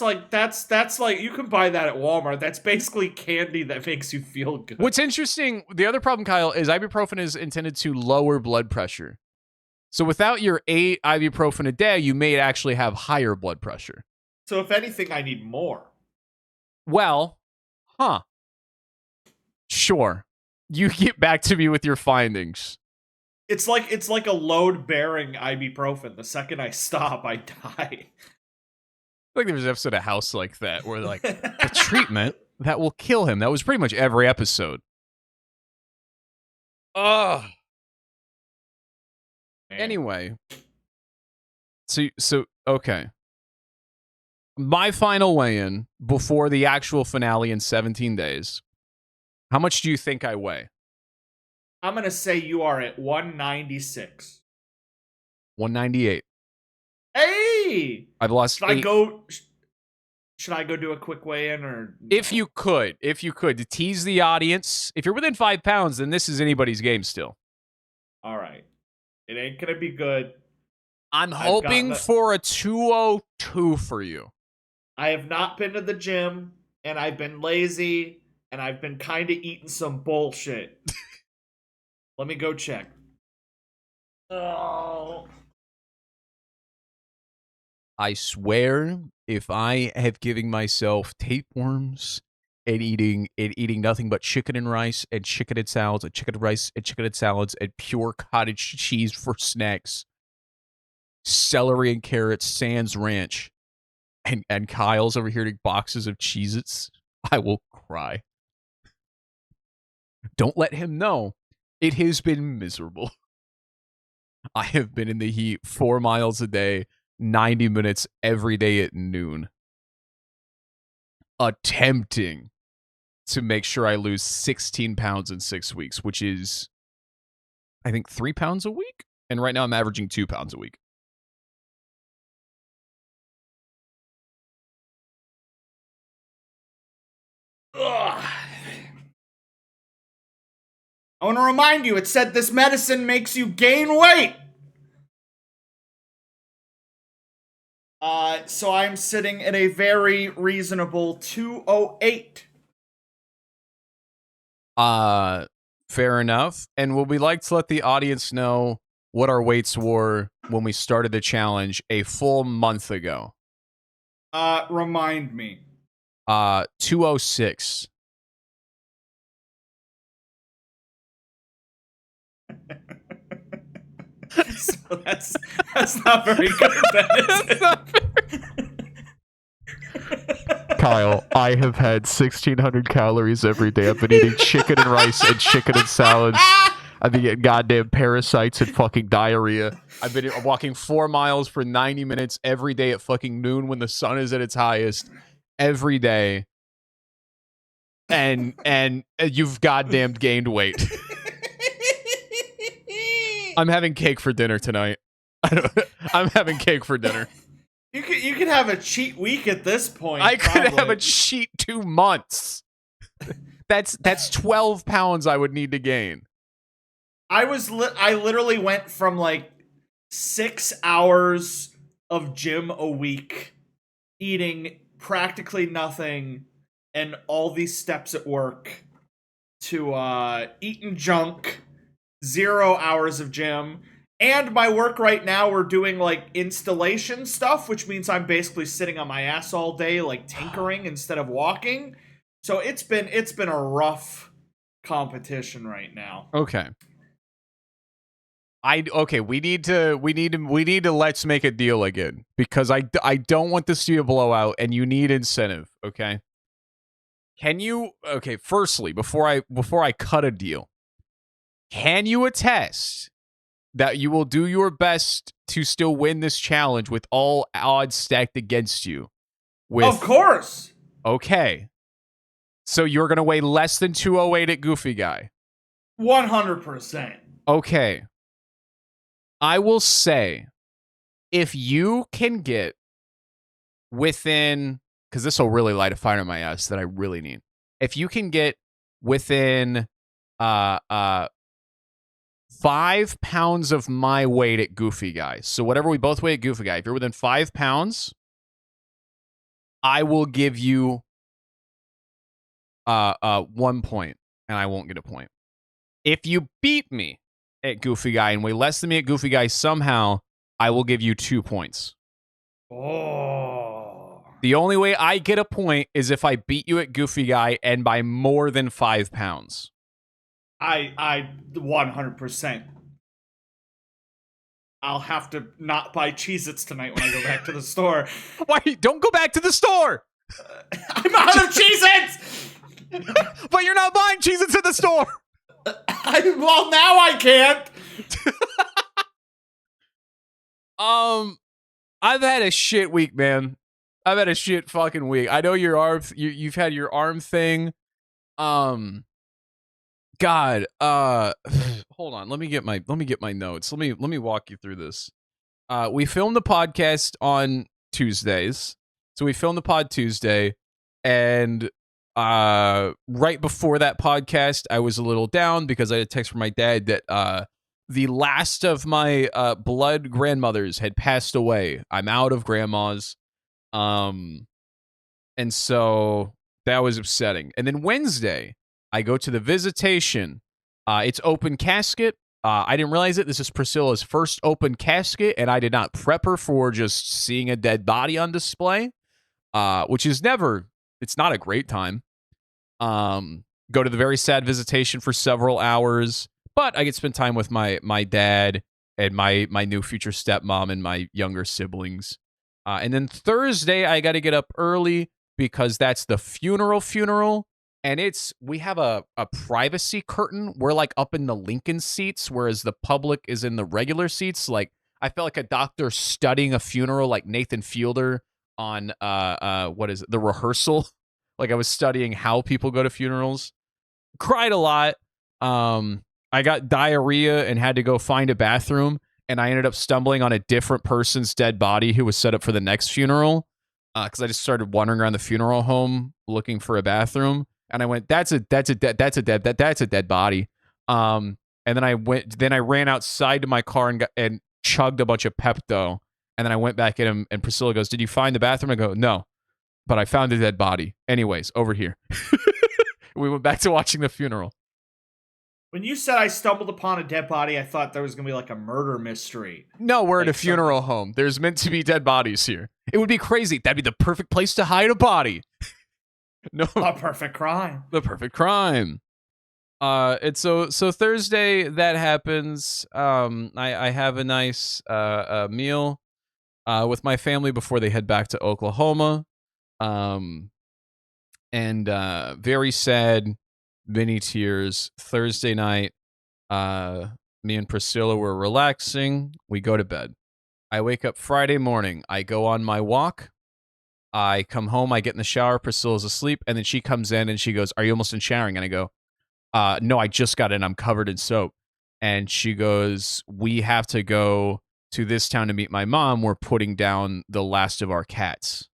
Speaker 1: like you can buy that at Walmart. That's basically candy that makes you feel good.
Speaker 2: what's interesting. The other problem, Kyle, is ibuprofen is intended to lower blood pressure. So without your 8 ibuprofen a day, you may actually have higher blood pressure.
Speaker 1: So if anything, I need more.
Speaker 2: Well, sure. You get back to me with your findings.
Speaker 1: It's like a load-bearing ibuprofen. The second I stop, I die.
Speaker 2: I think there's an episode of House like that where like a treatment that will kill him. That was pretty much every episode. Ugh.
Speaker 1: Man.
Speaker 2: Anyway. So okay. My final weigh-in before the actual finale in 17 days. How much do you think I weigh?
Speaker 1: I'm gonna say you are at 196.
Speaker 2: 198.
Speaker 1: Hey!
Speaker 2: I've lost
Speaker 1: Should
Speaker 2: 8.
Speaker 1: I go do a quick weigh-in or
Speaker 2: If you could, to tease the audience, if you're within 5 pounds, then this is anybody's game still.
Speaker 1: All right. It ain't gonna be good.
Speaker 2: I'm hoping for a 202 for you.
Speaker 1: I have not been to the gym, and I've been lazy, and I've been kind of eating some bullshit. Let me go check. Oh.
Speaker 2: I swear, if I have given myself tapeworms and eating nothing but chicken and rice and chicken and salads and chicken and rice and chicken and salads and pure cottage cheese for snacks, celery and carrots, sans ranch, and Kyle's over here eating boxes of Cheez-Its, I will cry. Don't let him know. It has been miserable. I have been in the heat 4 miles a day, 90 minutes every day at noon, attempting to make sure I lose 16 pounds in 6 weeks, which is, I think, 3 pounds a week. And right now I'm averaging 2 pounds a week.
Speaker 1: Ugh. I want to remind you, it said this medicine makes you gain weight. So I'm sitting at a very reasonable 208.
Speaker 2: Fair enough. And would we like to let the audience know what our weights were when we started the challenge a full month ago?
Speaker 1: Remind me.
Speaker 2: 206.
Speaker 1: So that's not very good, then, is it?
Speaker 2: Kyle, I have had 1,600 calories every day. I've been eating chicken and rice and chicken and salads I've been getting goddamn parasites and fucking diarrhea. I've been walking 4 miles for 90 minutes every day at fucking noon when the sun is at its highest. Every day. And you've goddamn gained weight. I'm having cake for dinner tonight. I'm having cake for dinner.
Speaker 1: You could have a cheat week at this point.
Speaker 2: I could have a cheat 2 months. That's 12 pounds I would need to gain.
Speaker 1: I literally went from like 6 hours of gym a week, eating practically nothing, and all these steps at work, to eating junk, 0 hours of gym. And my work right now, we're doing like installation stuff, which means I'm basically sitting on my ass all day, like tinkering instead of walking. So it's been a rough competition right now.
Speaker 2: Okay. We need to let's make a deal again, because I don't want this to be a blowout, and you need incentive. Okay. Firstly, before I cut a deal, can you attest that you will do your best to still win this challenge with all odds stacked against you?
Speaker 1: Of course.
Speaker 2: Okay. So you're going to weigh less than 208 at Goofy Guy?
Speaker 1: 100%.
Speaker 2: Okay. I will say, if you can get within, because this will really light a fire in my ass that I really need. If you can get within 5 pounds of my weight at Goofy Guy, so whatever we both weigh at Goofy Guy, if you're within 5 pounds, I will give you 1 point, and I won't get a point. If you beat me at Goofy Guy and weigh less than me at Goofy Guy somehow, I will give you 2 points.
Speaker 1: Oh.
Speaker 2: The only way I get a point is if I beat you at Goofy Guy and by more than 5 pounds.
Speaker 1: I 100%. I'll have to not buy Cheez-Its tonight when I go back to the store.
Speaker 2: Why? Don't go back to the store!
Speaker 1: I'm out of Cheez-Its!
Speaker 2: But you're not buying Cheez-Its at the store!
Speaker 1: Well, now I can't!
Speaker 2: I've had a shit week, man. I've had a shit fucking week. I know your arm. You've had your arm thing. God. Hold on. Let me get my notes. Let me walk you through this. We filmed the podcast on Tuesdays, so we filmed the pod Tuesday, and right before that podcast, I was a little down because I had a text from my dad that the last of my blood grandmothers had passed away. I'm out of grandmas. And so that was upsetting. And then Wednesday, I go to the visitation. It's open casket. I didn't realize it. This is Priscilla's first open casket, and I did not prep her for just seeing a dead body on display, which is never, it's not a great time. Go to the very sad visitation for several hours. But I get to spend time with my dad and my new future stepmom and my younger siblings. And then Thursday, I got to get up early because that's the funeral. And we have a privacy curtain. We're like up in the Lincoln seats, whereas the public is in the regular seats. Like, I felt like a doctor studying a funeral, like Nathan Fielder on what is it, The Rehearsal. Like, I was studying how people go to funerals. Cried a lot. I got diarrhea and had to go find a bathroom, and I ended up stumbling on a different person's dead body who was set up for the next funeral, because I just started wandering around the funeral home looking for a bathroom, and I went, that's a dead body. And then I ran outside to my car and chugged a bunch of Pepto, and then I went back in, and Priscilla goes, "Did you find the bathroom?" I go, "No, but I found a dead body. Anyways, over here." We went back to watching the funeral.
Speaker 1: When you said I stumbled upon a dead body, I thought there was going to be like a murder mystery.
Speaker 2: No, we're at a funeral home. There's meant to be dead bodies here. It would be crazy. That'd be the perfect place to hide a body. No.
Speaker 1: A perfect crime.
Speaker 2: The perfect crime. And so Thursday that happens. I have a nice meal with my family before they head back to Oklahoma. And very sad, many tears. Thursday night, Me and Priscilla were relaxing. We go to bed. I wake up Friday morning. I go on my walk. I come home. I get in the shower. Priscilla's asleep. And then she comes in and she goes, "Are you almost in showering?" And I go, "No, I just got in. I'm covered in soap." And she goes, "We have to go to this town to meet my mom. We're putting down the last of our cats."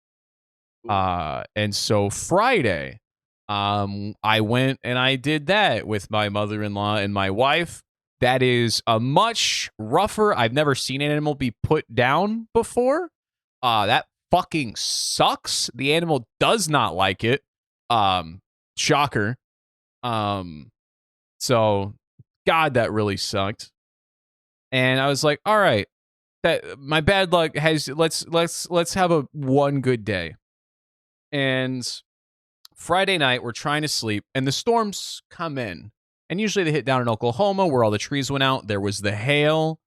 Speaker 2: And so Friday, I went and I did that with my mother-in-law and my wife. That is a much rougher. I've never seen an animal be put down before. That fucking sucks. The animal does not like it. Shocker. So God, that really sucked. And I was like, all right, that my bad luck has let's have a one good day. And Friday night, we're trying to sleep, and the storms come in. And usually they hit down in Oklahoma where all the trees went out. There was the hail.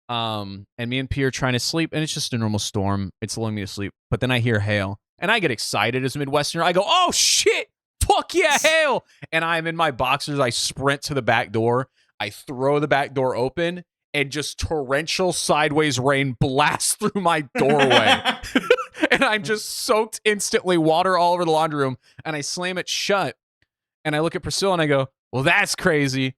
Speaker 2: And me and P are trying to sleep, and it's just a normal storm. It's lulling me to sleep. But then I hear hail, and I get excited as a Midwesterner. I go, "Oh, shit! Fuck yeah, hail!" And I'm in my boxers. I sprint to the back door. I throw the back door open, and just torrential sideways rain blasts through my doorway. And I'm just soaked instantly, water all over the laundry room, and I slam it shut. And I look at Priscilla, and I go, "Well, that's crazy."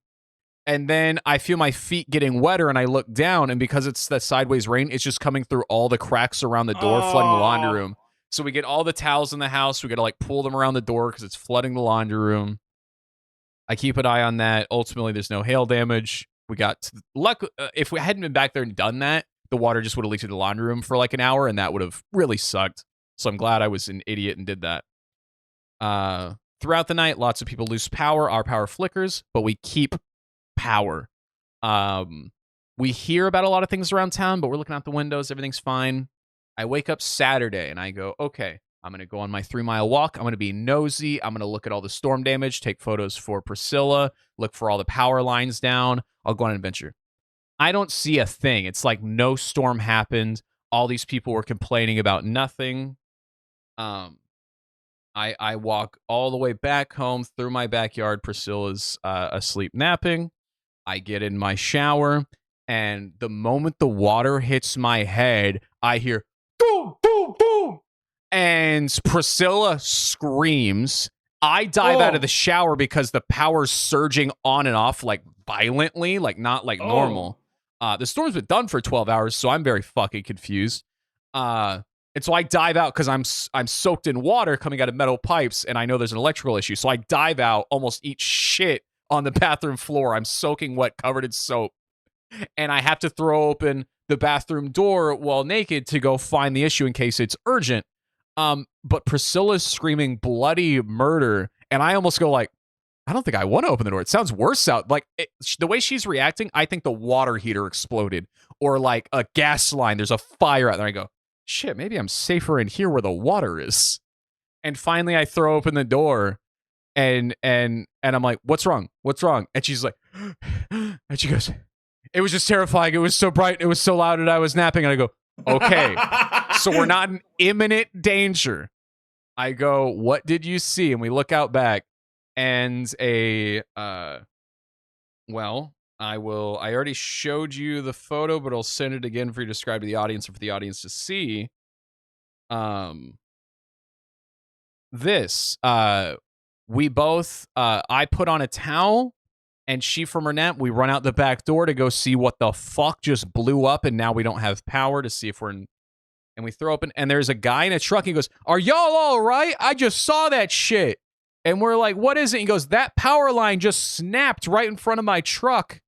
Speaker 2: And then I feel my feet getting wetter, and I look down, and because it's that sideways rain, it's just coming through all the cracks around the door, flooding the laundry room. So we get all the towels in the house. We got to like pull them around the door because it's flooding the laundry room. I keep an eye on that. Ultimately, there's no hail damage. We got to luck. If we hadn't been back there and done that, the water just would have leaked into the laundry room for like an hour, and that would have really sucked. So I'm glad I was an idiot and did that. Throughout the night, lots of people lose power. Our power flickers, but we keep power. We hear about a lot of things around town, but we're looking out the windows. Everything's fine. I wake up Saturday and I go, okay, I'm going to go on my 3-mile walk. I'm going to be nosy. I'm going to look at all the storm damage, take photos for Priscilla, look for all the power lines down. I'll go on an adventure. I don't see a thing. It's like no storm happened. All these people were complaining about nothing. I walk all the way back home through my backyard. Priscilla's asleep napping. I get in my shower, and the moment the water hits my head, I hear boom, boom, boom, and Priscilla screams. I dive out of the shower because the power's surging on and off like violently, like not like normal. The storm's been done for 12 hours, so I'm very fucking confused. And so I dive out because I'm soaked in water coming out of metal pipes, and I know there's an electrical issue. So I dive out, almost eat shit on the bathroom floor. I'm soaking wet, covered in soap. And I have to throw open the bathroom door while naked to go find the issue in case it's urgent. But Priscilla's screaming bloody murder, and I almost go like, I don't think I want to open the door. It sounds worse out. Like the way she's reacting, I think the water heater exploded or like a gas line. There's a fire out there. I go, shit, maybe I'm safer in here where the water is. And finally I throw open the door and I'm like, what's wrong? What's wrong? And she's like, and she goes, it was just terrifying. It was so bright. It was so loud and I was napping. And I go, okay, so we're not in imminent danger. I go, what did you see? And we look out back and well, I already showed you the photo, but I'll send it again for you to describe to the audience or for the audience to see. This, we both, I put on a towel and she from her nap, we run out the back door to go see what the fuck just blew up. And now we don't have power to see if we're in, and we throw open and there's a guy in a truck. He goes, are y'all all right? I just saw that shit. And we're like, what is it? He goes, that power line just snapped right in front of my truck.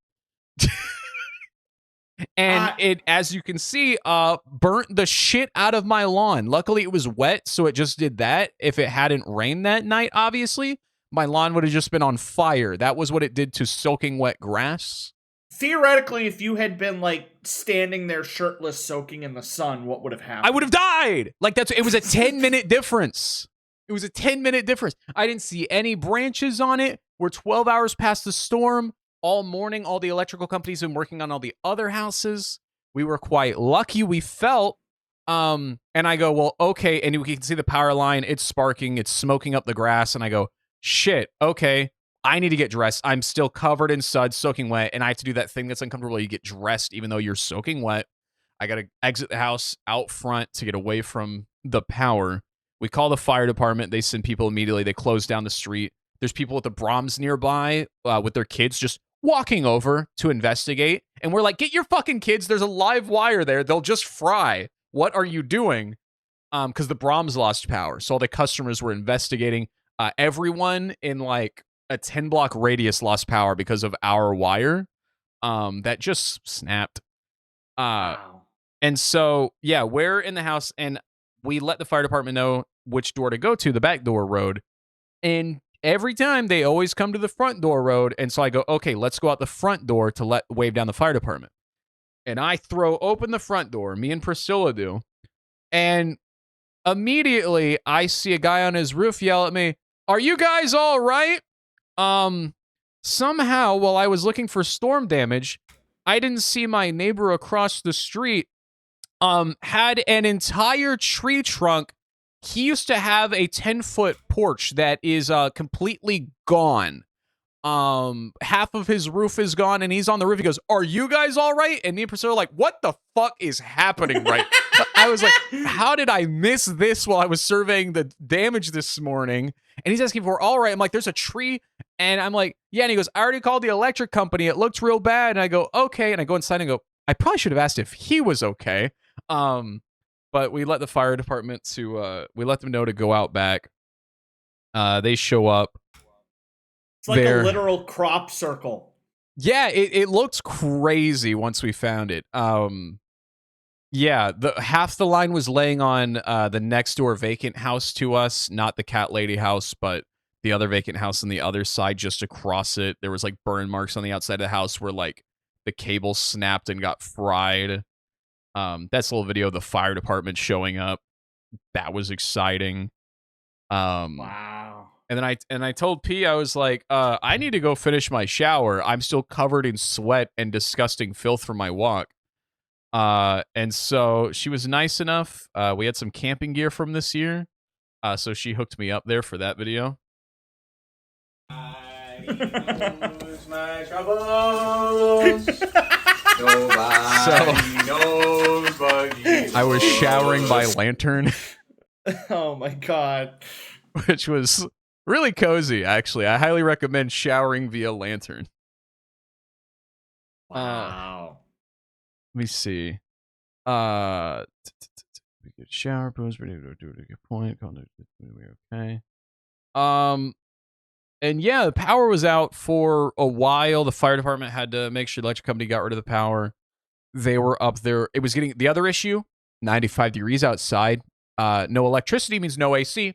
Speaker 2: And it, as you can see, burnt the shit out of my lawn. Luckily, it was wet, so it just did that. If it hadn't rained that night, obviously, my lawn would have just been on fire. That was what it did to soaking wet grass.
Speaker 1: Theoretically, if you had been, like, standing there shirtless, soaking in the sun, what would have happened?
Speaker 2: I would have died! Like, it was a 10-minute difference. It was a 10-minute difference. I didn't see any branches on it. We're 12 hours past the storm. All morning, all the electrical companies have been working on all the other houses. We were quite lucky, we felt. And I go, well, okay. And we can see the power line. It's sparking. It's smoking up the grass. And I go, shit, okay. I need to get dressed. I'm still covered in suds, soaking wet, and I have to do that thing that's uncomfortable. You get dressed even though you're soaking wet. I got to exit the house out front to get away from the power. We call the fire department. They send people immediately. They close down the street. There's people at the Brahms nearby with their kids just walking over to investigate. And we're like, get your fucking kids. There's a live wire there. They'll just fry. What are you doing? Because the Brahms lost power. So all the customers were investigating. Everyone in like a 10-block radius lost power because of our wire that just snapped.
Speaker 1: Wow.
Speaker 2: And so, yeah, we're in the house, and we let the fire department know which door to go to, the back door road. And every time they always come to the front door road. And so I go, okay, let's go out the front door to wave down the fire department. And I throw open the front door, me and Priscilla do. And immediately I see a guy on his roof yell at me, "Are you guys all right?" Somehow, while I was looking for storm damage, I didn't see my neighbor across the street had an entire tree trunk. He used to have a 10-foot porch that is completely gone. Half of his roof is gone, and he's on the roof. He goes, "Are you guys all right?" And me and Priscilla are like, "What the fuck is happening right?" I was like, how did I miss this while I was surveying the damage this morning? And he's asking if we're all right. I'm like, there's a tree. And I'm like, yeah. And he goes, "I already called the electric company. It looked real bad." And I go, okay. And I go inside and go, I probably should have asked if he was okay. But we let the fire department we let them know to go out back. They show up.
Speaker 1: It's like a literal crop circle.
Speaker 2: Yeah, it looks crazy once we found it. Yeah, half the line was laying on the next door vacant house to us, not the cat lady house, but the other vacant house on the other side just across it. There was like burn marks on the outside of the house where like the cable snapped and got fried. That's a little video of the fire department showing up. That was exciting.
Speaker 1: Wow.
Speaker 2: And then I told P, I was like, I need to go finish my shower. I'm still covered in sweat and disgusting filth from my walk. And so she was nice enough. We had some camping gear from this year. So she hooked me up there for that video. I lose my troubles. Nobody knows but you. I was showering by lantern.
Speaker 1: Oh my god.
Speaker 2: Which was really cozy, actually. I highly recommend showering via lantern.
Speaker 1: Wow.
Speaker 2: Let me see. Good shower pose, ready to do it a good point. Okay. And yeah, the power was out for a while. The fire department had to make sure the electric company got rid of the power. They were up there. It was getting the other issue, 95 degrees outside. No electricity means no AC.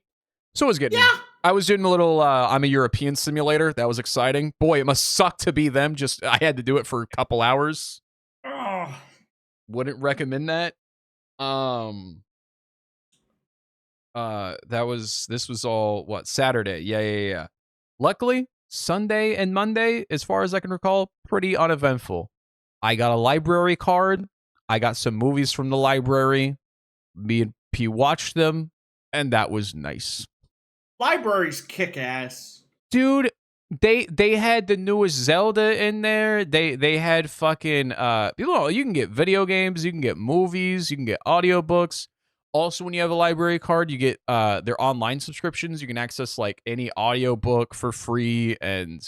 Speaker 2: So it was getting.
Speaker 1: Yeah.
Speaker 2: I was doing a little I'm a European simulator. That was exciting. Boy, it must suck to be them. Just I had to do it for a couple hours.
Speaker 1: Oh.
Speaker 2: Wouldn't recommend that. This was all what, Saturday. Yeah. Luckily, Sunday and Monday, as far as I can recall, pretty uneventful. I got a library card. I got some movies from the library. Me and P watched them, and that was nice.
Speaker 1: Libraries kick ass.
Speaker 2: Dude, they had the newest Zelda in there. They had fucking you can get video games, you can get movies, you can get audiobooks. Also, when you have a library card, you get their online subscriptions. You can access like any audiobook for free, and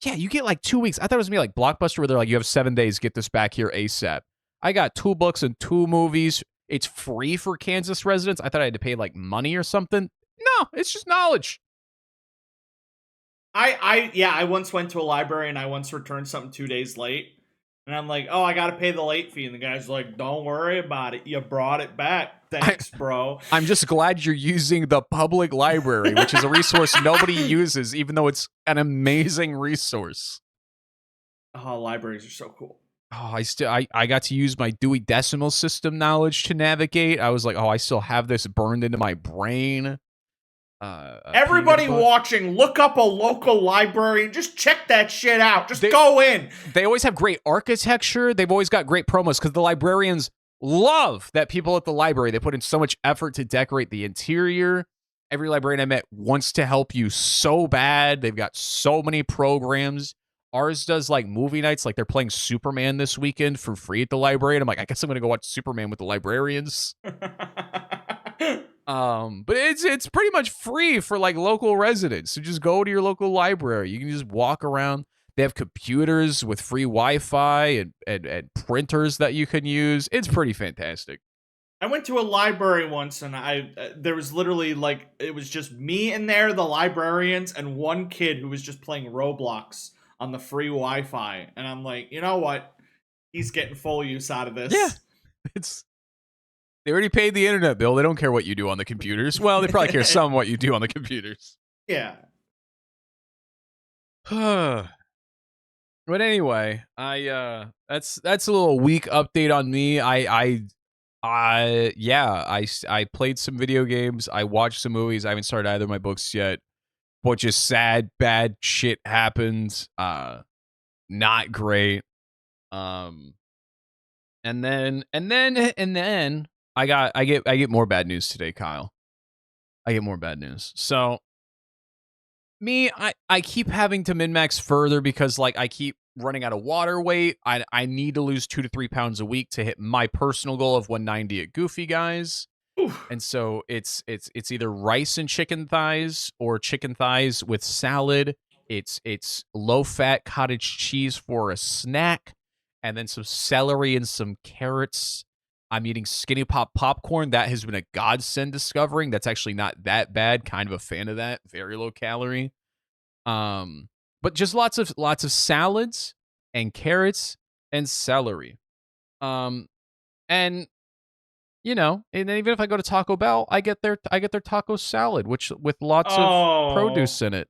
Speaker 2: yeah, you get like 2 weeks. I thought it was gonna be like Blockbuster where they're like, you have 7 days, get this back here ASAP. I got 2 books and 2 movies. It's free for Kansas residents. I thought I had to pay like money or something. No, it's just knowledge.
Speaker 1: I once went to a library and I once returned something 2 days late. And I'm like, oh, I got to pay the late fee. And the guy's like, don't worry about it. You brought it back. Thanks, bro.
Speaker 2: I'm just glad you're using the public library, which is a resource nobody uses, even though it's an amazing resource.
Speaker 1: Oh, libraries are so cool.
Speaker 2: Oh, I got to use my Dewey Decimal System knowledge to navigate. I was like, oh, I still have this burned into my brain.
Speaker 1: Everybody watching, look up a local library and just check that shit out. Just go in.
Speaker 2: They always have great architecture. They've always got great promos because the librarians love that people at the library. They put in so much effort to decorate the interior. Every librarian I met wants to help you so bad. They've got so many programs. Ours does like movie nights, like they're playing Superman this weekend for free at the library. And I'm like, I guess I'm gonna go watch Superman with the librarians. But it's pretty much free for like local residents. So just go to your local library. You can just walk around. They have computers with free Wi-Fi and printers that you can use. It's pretty fantastic.
Speaker 1: I went to a library once, and there was literally like it was just me in there, the librarians, and one kid who was just playing Roblox on the free Wi-Fi. And I'm like, you know what? He's getting full use out of this.
Speaker 2: Yeah, they already paid the internet bill. They don't care what you do on the computers. Well, they probably care some what you do on the computers.
Speaker 1: Yeah.
Speaker 2: But anyway, that's a little weak update on me. I played some video games. I watched some movies. I haven't started either of my books yet. But just sad, bad shit happened. Not great. And then I get more bad news today, Kyle. I get more bad news. So me, I keep having to min-max further because like I keep running out of water weight. I need to lose 2 to 3 pounds a week to hit my personal goal of 190 at Goofy Guys. Oof. And so it's either rice and chicken thighs or chicken thighs with salad. It's low-fat cottage cheese for a snack, and then some celery and some carrots. I'm eating Skinny Pop popcorn. That has been a godsend discovering. That's actually not that bad. Kind of a fan of that. Very low calorie. But just lots of salads and carrots and celery. And you know, and then even if I go to Taco Bell, I get their taco salad, which with lots of produce in it.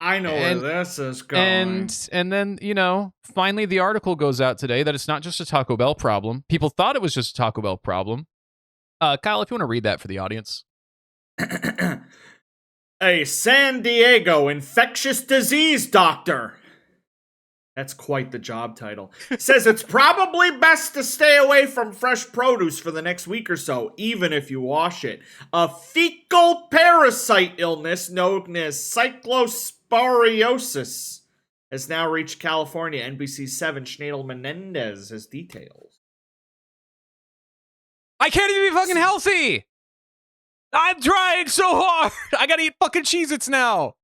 Speaker 1: I know where this is going.
Speaker 2: And then, you know, finally the article goes out today that it's not just a Taco Bell problem. People thought it was just a Taco Bell problem. Kyle, if you want to read that for the audience.
Speaker 1: A San Diego infectious disease doctor. That's quite the job title. Says it's probably best to stay away from fresh produce for the next week or so, even if you wash it. A fecal parasite illness known as cyclosporiosis has now reached California. NBC7 Schneider Menendez has details.
Speaker 2: I can't even be fucking healthy! I'm trying so hard! I gotta eat fucking Cheez-Its now!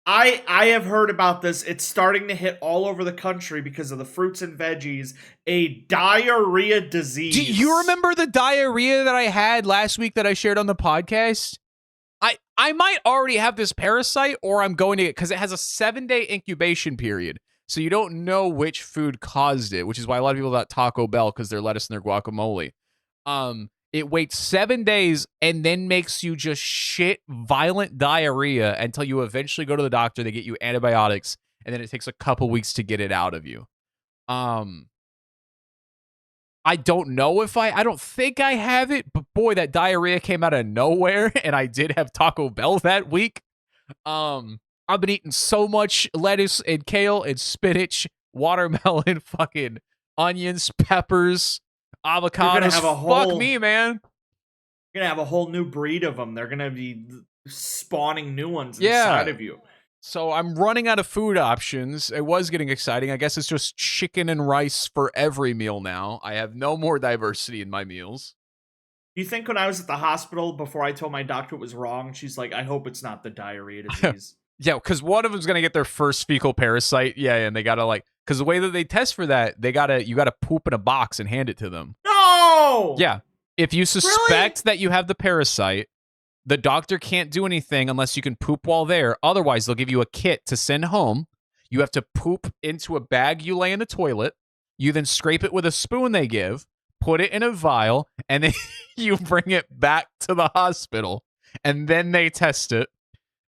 Speaker 1: I have heard about this. It's starting to hit all over the country because of the fruits and veggies. A diarrhea disease.
Speaker 2: Do you remember the diarrhea that I had last week that I shared on the podcast? I might already have this parasite, or I'm going to get, because it has a 7-day incubation period. So you don't know which food caused it, which is why a lot of people thought Taco Bell because their lettuce and their guacamole. It waits 7 days and then makes you just shit violent diarrhea until you eventually go to the doctor. They get you antibiotics, and then it takes a couple weeks to get it out of you. I don't know if I don't think I have it, but boy, that diarrhea came out of nowhere, and I did have Taco Bell that week. I've been eating so much lettuce and kale and spinach, watermelon, fucking onions, peppers, avocados. Fuck me, man.
Speaker 1: You're gonna have a whole new breed of them. They're gonna be spawning new ones inside of you.
Speaker 2: So I'm running out of food options. It was getting exciting. I guess it's just chicken and rice for every meal now. I have no more diversity in my meals.
Speaker 1: You think when I was at the hospital before I told my doctor it was wrong, she's like, I hope it's not the diarrhea disease.
Speaker 2: Yeah, because one of them's gonna get their first fecal parasite. Yeah, and they gotta because the way that they test for that, you gotta poop in a box and hand it to them.
Speaker 1: No!
Speaker 2: Yeah. If you suspect that you have the parasite, the doctor can't do anything unless you can poop while there. Otherwise, they'll give you a kit to send home. You have to poop into a bag you lay in the toilet. You then scrape it with a spoon they give, put it in a vial, and then you bring it back to the hospital. And then they test it.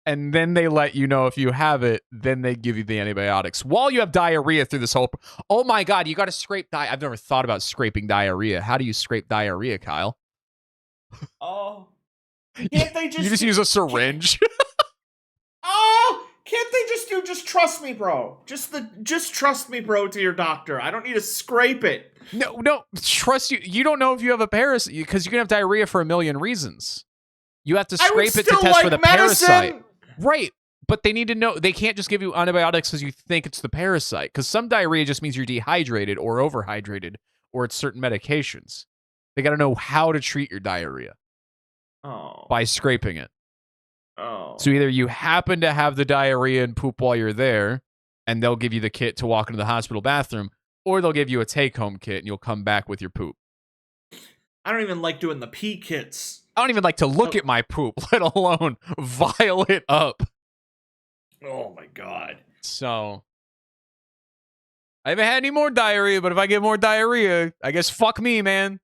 Speaker 2: And then they let you know if you have it. Then they give you the antibiotics. While you have diarrhea through this whole... Oh my God, you got to scrape I've never thought about scraping diarrhea. How do you scrape diarrhea, Kyle?
Speaker 1: Oh... Can't they just...
Speaker 2: You just use a syringe?
Speaker 1: Can't they just trust me, bro? Just trust me, bro, to your doctor. I don't need to scrape it.
Speaker 2: No, trust you. You don't know if you have a parasite because you can have diarrhea for a million reasons. You have to
Speaker 1: I would
Speaker 2: scrape it to
Speaker 1: still
Speaker 2: test
Speaker 1: like
Speaker 2: for the
Speaker 1: medicine.
Speaker 2: parasite. Right. But they need to know. They can't just give you antibiotics because you think it's the parasite. Because some diarrhea just means you're dehydrated or overhydrated, or it's certain medications. They got to know how to treat your diarrhea
Speaker 1: Oh.
Speaker 2: by scraping it.
Speaker 1: Oh.
Speaker 2: So either you happen to have the diarrhea and poop while you're there, and they'll give you the kit to walk into the hospital bathroom, or they'll give you a take-home kit and you'll come back with your poop.
Speaker 1: I don't even like doing the pee kits.
Speaker 2: I don't even like to look at my poop, let alone vial it up.
Speaker 1: Oh my god.
Speaker 2: So, I haven't had any more diarrhea, but if I get more diarrhea, I guess fuck me, man.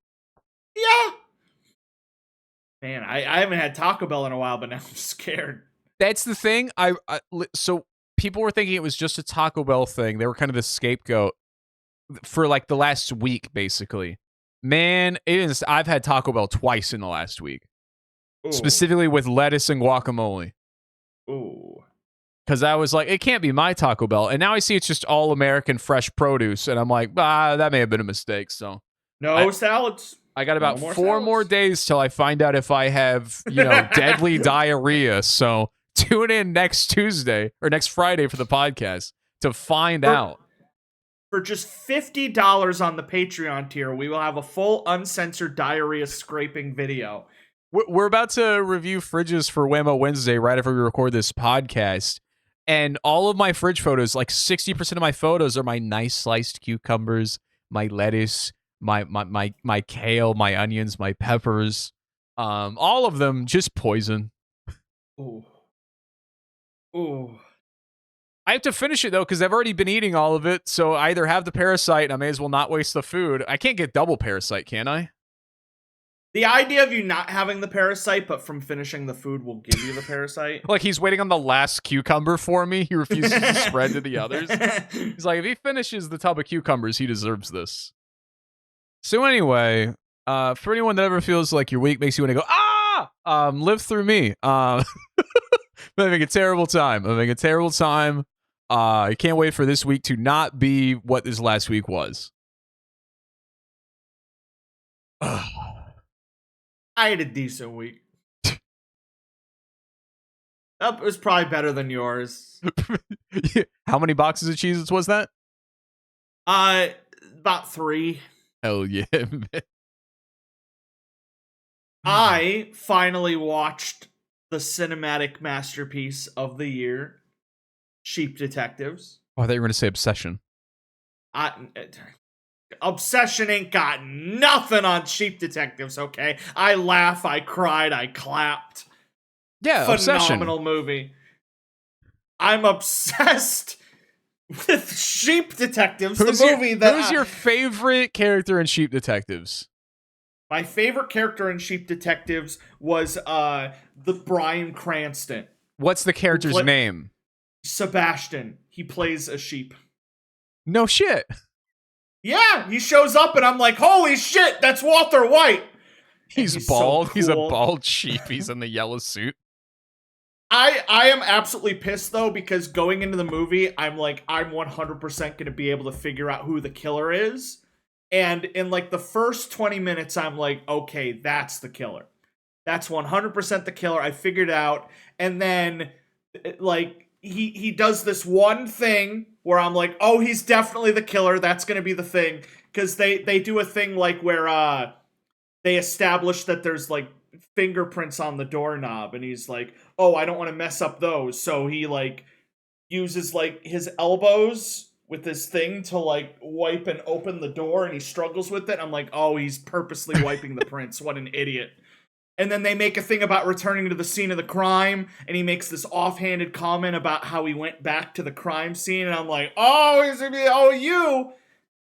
Speaker 1: Yeah. Man, I haven't had Taco Bell in a while, but now I'm scared.
Speaker 2: That's the thing. So people were thinking it was just a Taco Bell thing. They were kind of the scapegoat for like the last week, basically. Man, I've had Taco Bell twice in the last week.
Speaker 1: Ooh.
Speaker 2: Specifically with lettuce and guacamole.
Speaker 1: Ooh.
Speaker 2: Because I was like, it can't be my Taco Bell. And now I see it's just all American fresh produce. And I'm like, that may have been a mistake. So
Speaker 1: No salads.
Speaker 2: I got about
Speaker 1: No
Speaker 2: 4 more days till I find out if I have, deadly diarrhea. So tune in next Tuesday or next Friday for the podcast to find out.
Speaker 1: For just $50 on the Patreon tier, we will have a full uncensored diarrhea scraping video.
Speaker 2: We're about to review fridges for WAMO Wednesday right after we record this podcast. And all of my fridge photos, like 60% of my photos are my nice sliced cucumbers, my lettuce, my kale, my onions, my peppers. All of them just poison.
Speaker 1: Ooh. Ooh.
Speaker 2: I have to finish it, though, because I've already been eating all of it. So I either have the parasite, and I may as well not waste the food. I can't get double parasite, can I?
Speaker 1: The idea of you not having the parasite, but from finishing the food will give you the parasite.
Speaker 2: Like, he's waiting on the last cucumber for me. He refuses to spread to the others. He's like, if he finishes the tub of cucumbers, he deserves this. So anyway, for anyone that ever feels like your week makes you want to go, live through me. I'm having a terrible time. I can't wait for this week to not be what this last week was.
Speaker 1: I had a decent week. It was probably better than yours.
Speaker 2: How many boxes of Cheez-Its was that?
Speaker 1: About 3.
Speaker 2: Hell yeah, man.
Speaker 1: I finally watched the cinematic masterpiece of the year, Sheep Detectives.
Speaker 2: Oh, I thought you were going to say Obsession.
Speaker 1: Obsession ain't got nothing on Sheep Detectives, okay? I laugh, I cried, I clapped.
Speaker 2: Yeah,
Speaker 1: Phenomenal
Speaker 2: Obsession.
Speaker 1: movie. I'm obsessed with Sheep Detectives,
Speaker 2: Who's your favorite character in Sheep Detectives?
Speaker 1: My favorite character in Sheep Detectives was the Bryan Cranston.
Speaker 2: What's the character's name?
Speaker 1: Sebastian. He plays a sheep.
Speaker 2: No shit.
Speaker 1: Yeah, he shows up and I'm like, holy shit, that's Walter White.
Speaker 2: He's bald.
Speaker 1: So cool.
Speaker 2: He's a bald sheep. He's in the yellow suit.
Speaker 1: I am absolutely pissed though, because going into the movie, I'm like, I'm 100% going to be able to figure out who the killer is. And in like the first 20 minutes, I'm like, okay, that's the killer. That's 100% the killer. I figured it out. And then like he does this one thing where I'm like, oh, he's definitely the killer. That's going to be the thing. Because they do a thing like where they establish that there's like fingerprints on the doorknob. And he's like, oh, I don't want to mess up those. So he like uses like his elbows with this thing to like wipe and open the door, and he struggles with it. I'm like, oh, he's purposely wiping the prints. What an idiot. And then they make a thing about returning to the scene of the crime, and he makes this offhanded comment about how he went back to the crime scene, and I'm like, oh, he's gonna be, oh, you.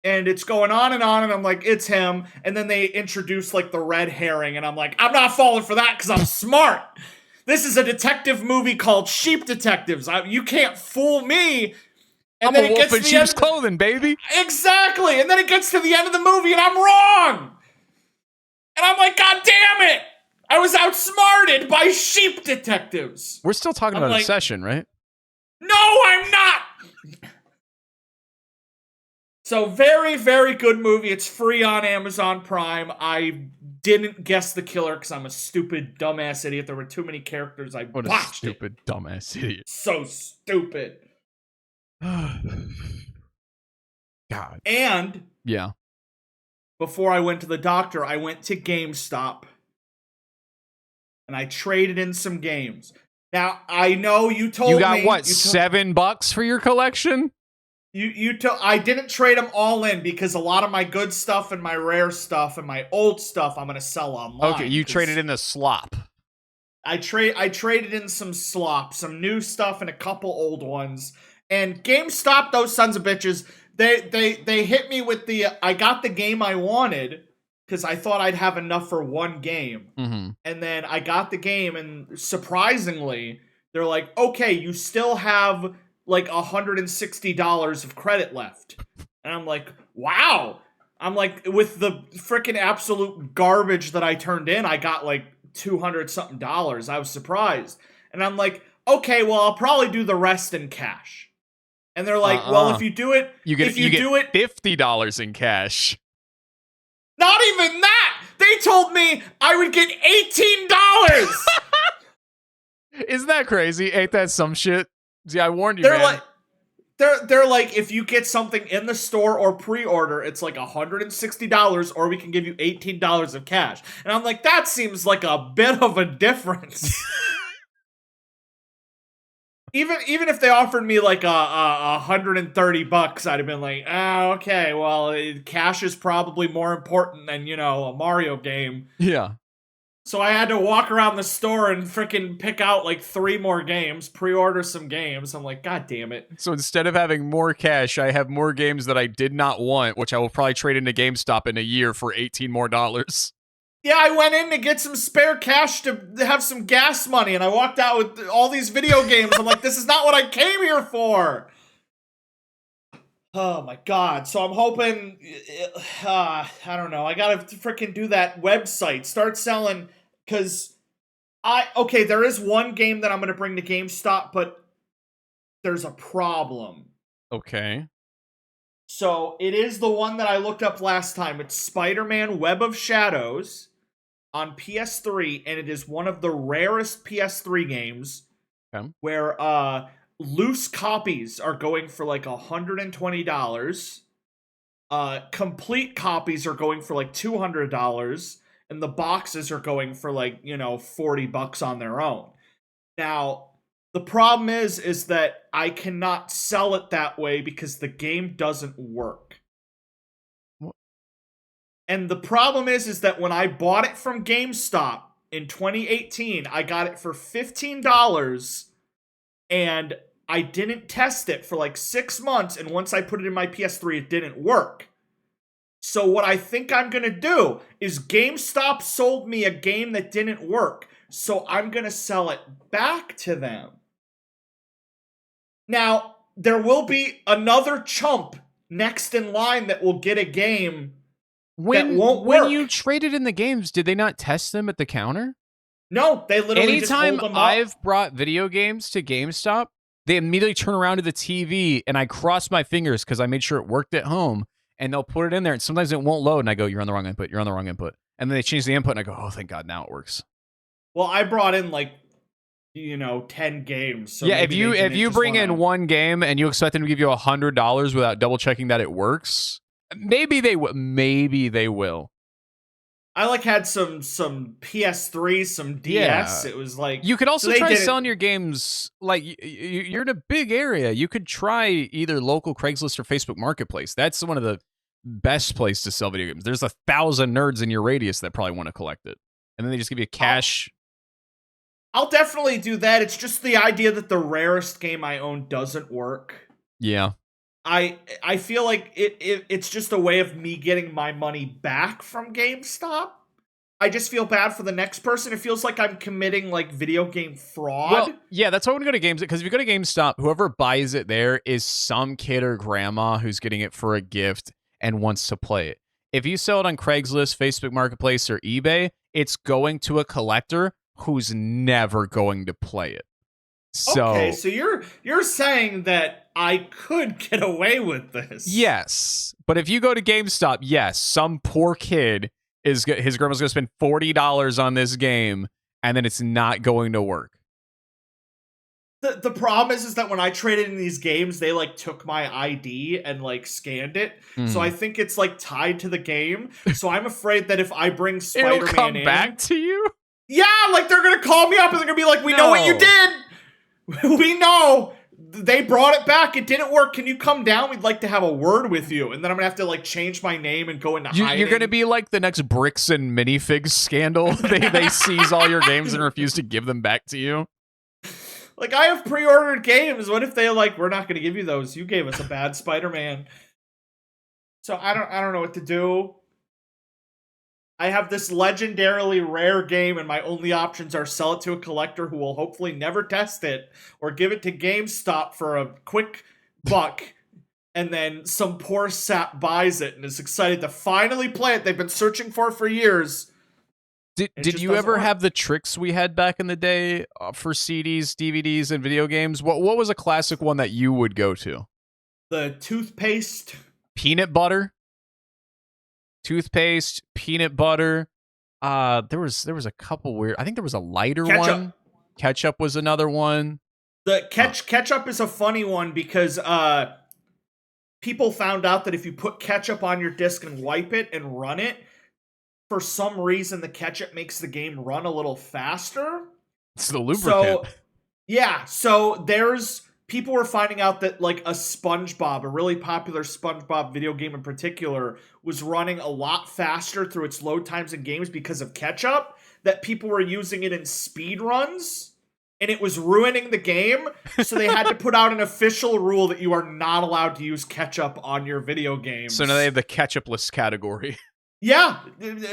Speaker 1: And it's going on, and I'm like, it's him. And then they introduce like the red herring, and I'm like, I'm not falling for that because I'm smart. This is a detective movie called Sheep Detectives. You can't fool me. And
Speaker 2: I'm a wolf in sheep's clothing, baby.
Speaker 1: Exactly. And then it gets to the end of the movie and I'm wrong. And I'm like, God damn it. I was outsmarted by Sheep Detectives.
Speaker 2: We're still talking about Obsession, right?
Speaker 1: No, I'm not. So very, very good movie. It's free on Amazon Prime. I didn't guess the killer because I'm a stupid, dumbass idiot. There were too many characters. I
Speaker 2: What a
Speaker 1: botched
Speaker 2: stupid, dumbass idiot.
Speaker 1: So stupid.
Speaker 2: God.
Speaker 1: And
Speaker 2: yeah,
Speaker 1: before I went to the doctor, I went to GameStop and I traded in some games. Now, I know you told me...
Speaker 2: You got, what, $7 for your collection?
Speaker 1: I didn't trade them all in because a lot of my good stuff and my rare stuff and my old stuff I'm going to sell online.
Speaker 2: Okay, you traded in the slop.
Speaker 1: I traded in some slop, some new stuff and a couple old ones. And GameStop, those sons of bitches, they hit me with the... I got the game I wanted because I thought I'd have enough for one game.
Speaker 2: Mm-hmm.
Speaker 1: And then I got the game and surprisingly, they're like, okay, you still have... like $160 of credit left. And I'm like, wow. I'm like, with the freaking absolute garbage that I turned in, I got like $200 something. I was surprised. And I'm like, okay, well, I'll probably do the rest in cash. And they're like, well, if you do it,
Speaker 2: you get $50 in cash.
Speaker 1: Not even that. They told me I would get $18.
Speaker 2: Isn't that crazy? Ain't that some shit? See, I warned you,
Speaker 1: they're
Speaker 2: man.
Speaker 1: Like, they're like, if you get something in the store or pre-order, it's like $160, or we can give you $18 of cash. And I'm like, that seems like a bit of a difference. even if they offered me like $130, I'd have been like, oh, okay, well, cash is probably more important than, a Mario game.
Speaker 2: Yeah.
Speaker 1: So I had to walk around the store and freaking pick out like 3 more games, pre-order some games. I'm like, God damn it.
Speaker 2: So instead of having more cash, I have more games that I did not want, which I will probably trade into GameStop in a year for $18 more.
Speaker 1: Yeah, I went in to get some spare cash to have some gas money, and I walked out with all these video games. I'm like, this is not what I came here for. Oh my God. So I'm hoping, I don't know. I gotta freaking do that website. Start selling, because okay, there is one game that I'm gonna bring to GameStop, but there's a problem.
Speaker 2: Okay.
Speaker 1: So it is the one that I looked up last time. It's Spider-Man Web of Shadows on PS3, and it is one of the rarest PS3 games where, loose copies are going for like $120. Complete copies are going for like $200, and the boxes are going for like, $40 on their own. Now, the problem is that I cannot sell it that way because the game doesn't work.
Speaker 2: What?
Speaker 1: And the problem is that when I bought it from GameStop in 2018, I got it for $15, and I didn't test it for like 6 months, and once I put it in my PS3, it didn't work. So what I think I'm gonna do is GameStop sold me a game that didn't work, so I'm gonna sell it back to them. Now, there will be another chump next in line that will get a game that won't work.
Speaker 2: When you traded in the games, did they not test them at the counter?
Speaker 1: No, they literally just hold them up.
Speaker 2: Anytime I've brought video games to GameStop, they immediately turn around to the TV, and I cross my fingers because I made sure it worked at home, and they'll put it in there, and sometimes it won't load, and I go, you're on the wrong input, you're on the wrong input. And then they change the input, and I go, oh, thank God, now it works.
Speaker 1: Well, I brought in, 10 games. So
Speaker 2: yeah, if you bring in one game, and you expect them to give you $100 without double-checking that it works, maybe they will.
Speaker 1: I had some PS3, some DS. Yeah. It was like,
Speaker 2: you could also try selling your games. Like, you're in a big area. You could try either local Craigslist or Facebook Marketplace. That's one of the best place to sell video games. There's 1,000 nerds in your radius that probably want to collect it, and then they just give you cash.
Speaker 1: I'll definitely do that. It's just the idea that the rarest game I own doesn't work.
Speaker 2: Yeah.
Speaker 1: I feel like it's just a way of me getting my money back from GameStop. I just feel bad for the next person. It feels like I'm committing video game fraud.
Speaker 2: Well, yeah, that's why I want to go to GameStop, because if you go to GameStop, whoever buys it there is some kid or grandma who's getting it for a gift and wants to play it. If you sell it on Craigslist, Facebook Marketplace, or eBay, it's going to a collector who's never going to play it. So,
Speaker 1: okay, so you're saying that I could get away with this?
Speaker 2: Yes, but if you go to GameStop, yes, some poor kid his grandma's going to spend $40 on this game, and then it's not going to work.
Speaker 1: The problem is that when I traded in these games, they like took my ID and like scanned it. So I think it's like tied to the game. So I'm afraid that if I bring Spider-Man
Speaker 2: It'll come
Speaker 1: in,
Speaker 2: back to you?
Speaker 1: yeah, like they're gonna call me up and they're gonna be like, "We know what you did. We know they brought it back. It didn't work. Can you come down? We'd like to have a word with you." And then I'm gonna have to like change my name and go into hiding.
Speaker 2: You're gonna be like the next bricks and minifigs scandal. They seize all your games and refuse to give them back to you.
Speaker 1: Like, I have pre-ordered games. What if they like, we're not gonna give you those? You gave us a bad Spider-Man. So I don't know what to do. I have this legendarily rare game, and my only options are sell it to a collector who will hopefully never test it, or give it to GameStop for a quick buck, and then some poor sap buys it and is excited to finally play it they've been searching for years.
Speaker 2: Did you ever have the tricks we had back in the day for CDs, DVDs, and video games? What was a classic one that you would go to?
Speaker 1: The toothpaste.
Speaker 2: Peanut butter. Toothpaste, peanut butter. There was a couple weird. I think there was a lighter one. Ketchup was another one.
Speaker 1: The ketchup is a funny one because people found out that if you put ketchup on your disc and wipe it and run it, for some reason the ketchup makes the game run a little faster.
Speaker 2: It's the lubricant.
Speaker 1: So yeah, so people were finding out that like a SpongeBob, a really popular SpongeBob video game in particular, was running a lot faster through its load times in games because of ketchup, that people were using it in speed runs, and it was ruining the game. So they had to put out an official rule that you are not allowed to use ketchup on your video games.
Speaker 2: So now they have the ketchupless category.
Speaker 1: Yeah,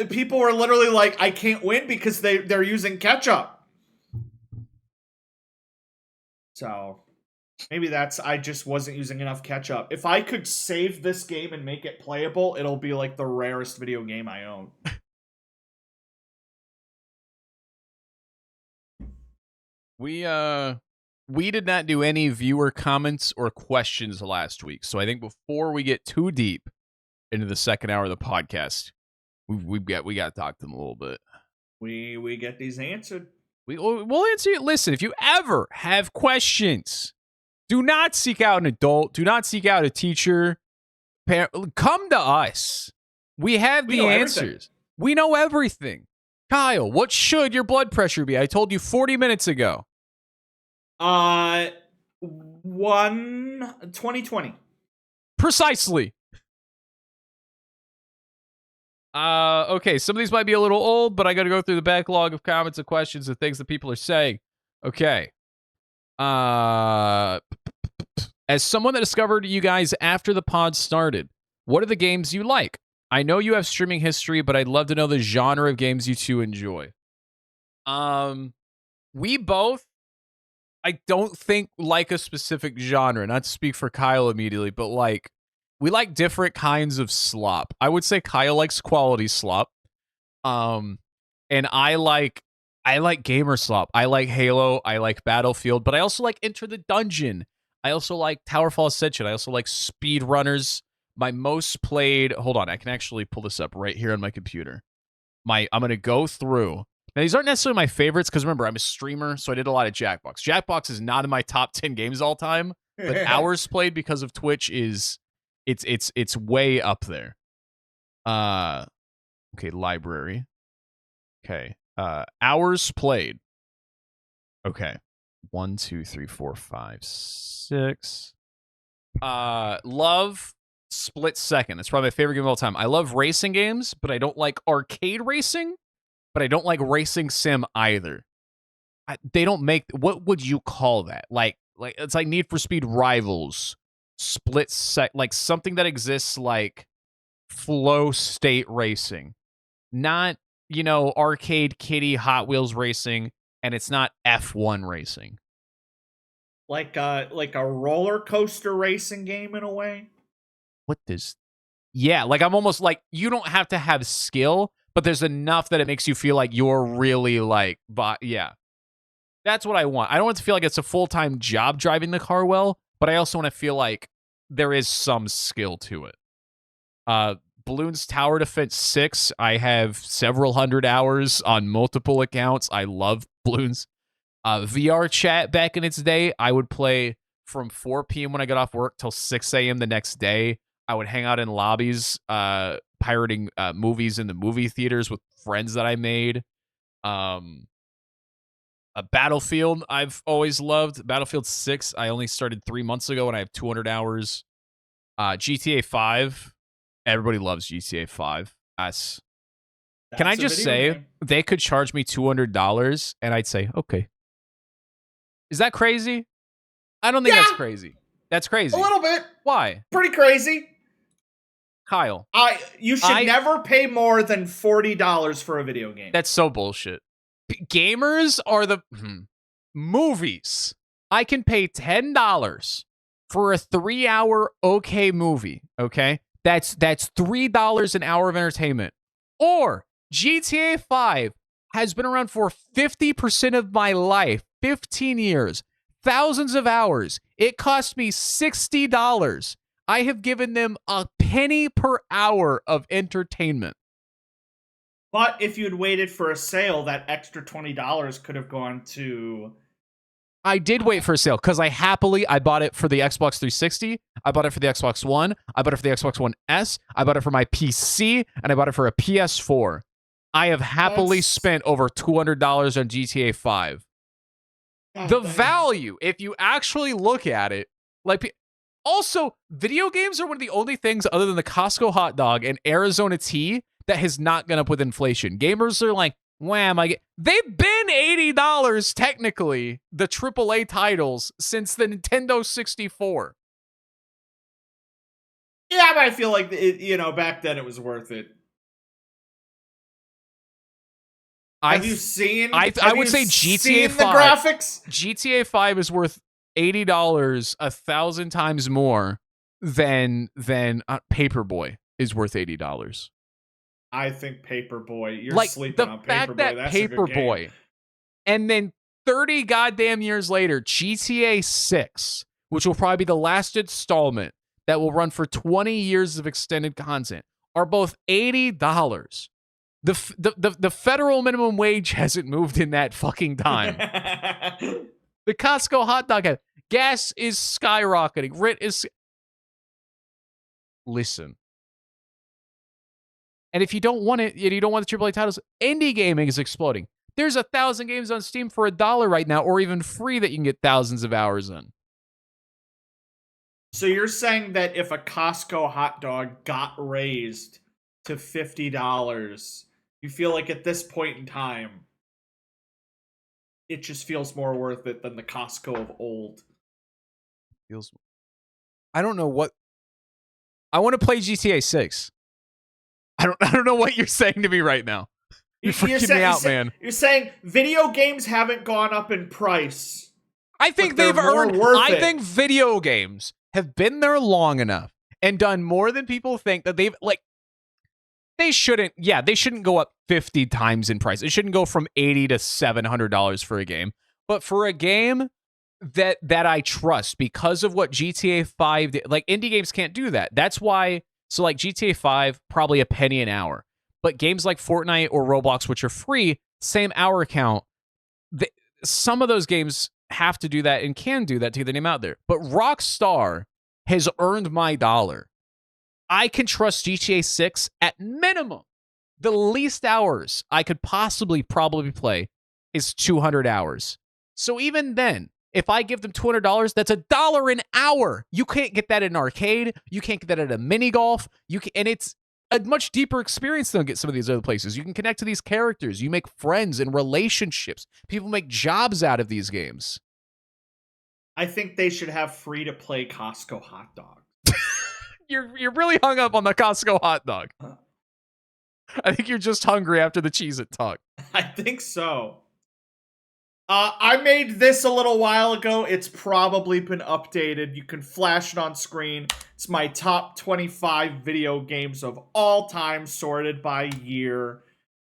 Speaker 1: people were literally like, I can't win because they're using ketchup. So maybe I just wasn't using enough ketchup. If I could save this game and make it playable, it'll be like the rarest video game I own.
Speaker 2: We did not do any viewer comments or questions last week. So I think before we get too deep into the second hour of the podcast, we got to talk to them a little bit.
Speaker 1: We get these answered.
Speaker 2: We'll answer you. Listen, if you ever have questions, do not seek out an adult. Do not seek out a teacher. Come to us. We have the answers. Everything. We know everything. Kyle, what should your blood pressure be? I told you 40 minutes ago.
Speaker 1: 2020.
Speaker 2: Precisely. Okay, some of these might be a little old, but I got to go through the backlog of comments and questions and things that people are saying. Okay. As someone that discovered you guys after the pod started, what are the games you like? I know you have streaming history, but I'd love to know the genre of games you two enjoy. We both, I don't think, like a specific genre. Not to speak for Kyle immediately, but like, we like different kinds of slop. I would say Kyle likes quality slop. And I like gamer slop. I like Halo. I like Battlefield, but I also like Enter the Dungeon. I also like Towerfall Ascension. I also like speedrunners. My most played, hold on, I can actually pull this up right here on my computer. I'm going to go through. Now, these aren't necessarily my favorites because remember, I'm a streamer, so I did a lot of Jackbox. Jackbox is not in my top 10 games all time, but hours played because of Twitch is it's way up there. Okay, library. Okay. Hours played. Okay. 1, 2, 3, 4, 5, 6. Love Split Second. That's probably my favorite game of all time. I love racing games, but I don't like arcade racing, but I don't like racing sim either. They don't make, what would you call that? Like it's like Need for Speed Rivals, like something that exists like flow state racing. Not, arcade kitty Hot Wheels racing, and it's not F1 racing.
Speaker 1: Like a roller coaster racing game in a way?
Speaker 2: Yeah, like I'm almost like, you don't have to have skill, but there's enough that it makes you feel like you're really like, yeah. That's what I want. I don't want to feel like it's a full-time job driving the car well, but I also want to feel like there is some skill to it. Bloons Tower Defense 6, I have several hundred hours on multiple accounts. I love Bloons. VR chat back in its day, I would play from 4 p.m. when I got off work till 6 a.m. the next day. I would hang out in lobbies, pirating movies in the movie theaters with friends that I made. A Battlefield, I've always loved. Battlefield 6, I only started 3 months ago, and I have 200 hours. GTA 5, everybody loves GTA 5. Can I just say, they could charge me $200, and I'd say, okay. Is that crazy? I don't think that's crazy. That's crazy.
Speaker 1: A little bit.
Speaker 2: Why?
Speaker 1: Pretty crazy.
Speaker 2: Kyle.
Speaker 1: You should never pay more than $40 for a video game.
Speaker 2: That's so bullshit. Gamers are the movies. I can pay $10 for a 3-hour okay movie. Okay, that's $3 an hour of entertainment. Or GTA 5 has been around for 50% of my life, 15 years, thousands of hours. It cost me $60. I have given them a penny per hour of entertainment.
Speaker 1: But if you'd waited for a sale, that extra $20 could have gone to...
Speaker 2: I did wait for a sale because I bought it for the Xbox 360. I bought it for the Xbox One. I bought it for the Xbox One S. I bought it for my PC, and I bought it for a PS4. I have happily spent over $200 on GTA 5. The value, if you actually look at it, like... Also, video games are one of the only things other than the Costco hot dog and Arizona tea that has not gone up with inflation. Gamers are like, wham, they've been $80 technically, the AAA titles, since the Nintendo 64.
Speaker 1: Yeah, but I feel like, back then it was worth it. Have you seen...
Speaker 2: I would say GTA 5.
Speaker 1: The graphics?
Speaker 2: GTA 5 is worth $80 1,000 times more than Paperboy is worth $80.
Speaker 1: I think Paperboy. You're sleeping on Paperboy.
Speaker 2: Fact that
Speaker 1: That's
Speaker 2: Paperboy, and then 30 goddamn years later, GTA 6, which will probably be the last installment that will run for 20 years of extended content, are both $80. The federal minimum wage hasn't moved in that fucking time. The Costco hot dog gas is skyrocketing. Rent is... Listen. And if you don't want it, you don't want the AAA titles, indie gaming is exploding. There's 1,000 games on Steam for $1 right now, or even free, that you can get thousands of hours in.
Speaker 1: So you're saying that if a Costco hot dog got raised to $50, you feel like at this point in time, it just feels more worth it than the Costco of old.
Speaker 2: I don't know what... I want to play GTA 6. I don't know what you're saying to me right now. You're freaking me out, man.
Speaker 1: You're saying video games haven't gone up in price.
Speaker 2: I think they've earned... I think video games have been there long enough and done more than people think that they've... They shouldn't go up 50 times in price. It shouldn't go from $80 to $700 for a game. But for a game that I trust, because of what GTA 5 did, indie games can't do that. That's why, GTA 5, probably a penny an hour. But games like Fortnite or Roblox, which are free, same hour count, some of those games have to do that and can do that to get their name out there. But Rockstar has earned my dollar. I can trust GTA 6 at minimum. The least hours I could probably play is 200 hours. So even then, if I give them $200, that's $1 an hour. You can't get that in an arcade. You can't get that at a mini golf. And it's a much deeper experience than get some of these other places. You can connect to these characters. You make friends and relationships. People make jobs out of these games.
Speaker 1: I think they should have free-to-play Costco hot dogs.
Speaker 2: You're really hung up on the Costco hot dog. I think you're just hungry after the Cheez-It talk.
Speaker 1: I think so. I made this a little while ago. It's probably been updated. You can flash it on screen. It's my top 25 video games of all time, sorted by year.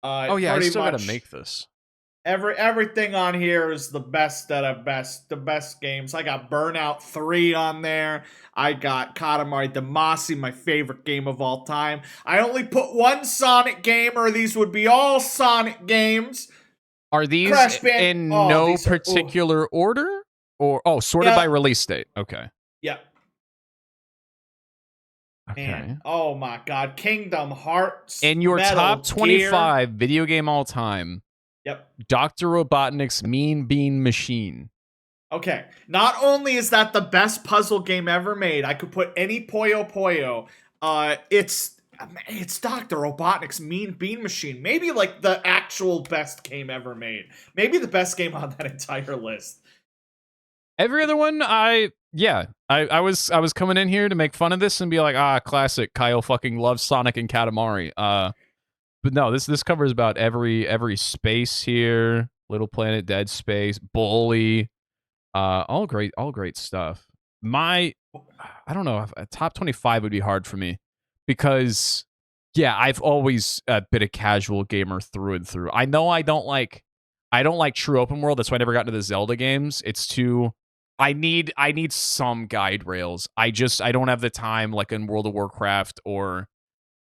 Speaker 2: I still gotta make this.
Speaker 1: Everything on here is the best the best games. I got Burnout 3 on there. I got Katamari Damacy, my favorite game of all time. I only put one Sonic game, or these would be all Sonic games.
Speaker 2: Are these
Speaker 1: Crash Band.
Speaker 2: in no particular order? Or sorted by release date. Okay.
Speaker 1: Yeah.
Speaker 2: Okay.
Speaker 1: And, oh my god, Kingdom Hearts.
Speaker 2: In your
Speaker 1: Metal
Speaker 2: top 25
Speaker 1: Gear.
Speaker 2: video game all time.
Speaker 1: Yep.
Speaker 2: Dr. Robotnik's Mean Bean Machine.
Speaker 1: Okay. Not only is that the best puzzle game ever made, I could put any Puyo Puyo. It's Dr. Robotnik's Mean Bean Machine. Maybe like the actual best game ever made. Maybe the best game on that entire list.
Speaker 2: Every other one, I was coming in here to make fun of this and be like, classic. Kyle fucking loves Sonic and Katamari. But no, this covers about every space here. Little Planet, Dead Space, Bully, all great stuff. I don't know, a top 25 would be hard for me because, yeah, I've always been a casual gamer through and through. I know I don't like true open world. That's why I never got into the Zelda games. It's too. I need some guide rails. I don't have the time like in World of Warcraft or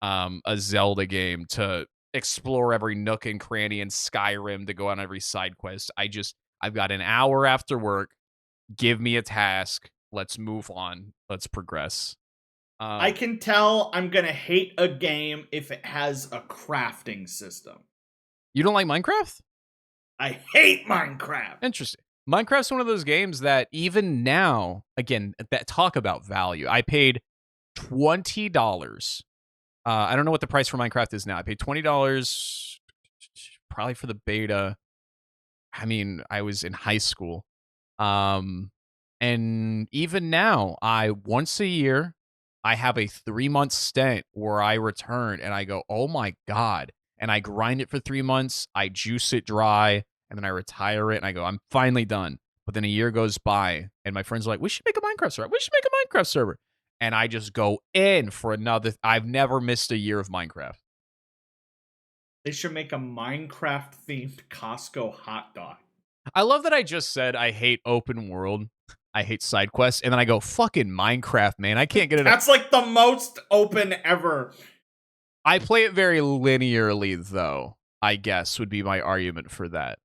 Speaker 2: a Zelda game to explore every nook and cranny in Skyrim to go on every side quest. I've got an hour after work. Give me a task. Let's move on. Let's progress.
Speaker 1: I can tell I'm gonna hate a game if it has a crafting system.
Speaker 2: You don't like Minecraft?
Speaker 1: I hate Minecraft.
Speaker 2: Interesting. Minecraft's one of those games that even now, again, that talk about value. I paid $20. I don't know what the price for Minecraft is now. I paid $20 probably for the beta. I mean, I was in high school. And even now, once a year, I have a 3-month stint where I return and I go, oh my God. And I grind it for 3 months. I juice it dry. And then I retire it, and I go, I'm finally done. But then a year goes by, and my friends are like, we should make a Minecraft server. We should make a Minecraft server. And I just go in for another. I've never missed a year of Minecraft.
Speaker 1: They should make a Minecraft-themed Costco hot dog.
Speaker 2: I love that I just said I hate open world. I hate side quests. And then I go, fucking Minecraft, man. I can't get it.
Speaker 1: That's like the most open ever.
Speaker 2: I play it very linearly, though, I guess, would be my argument for that.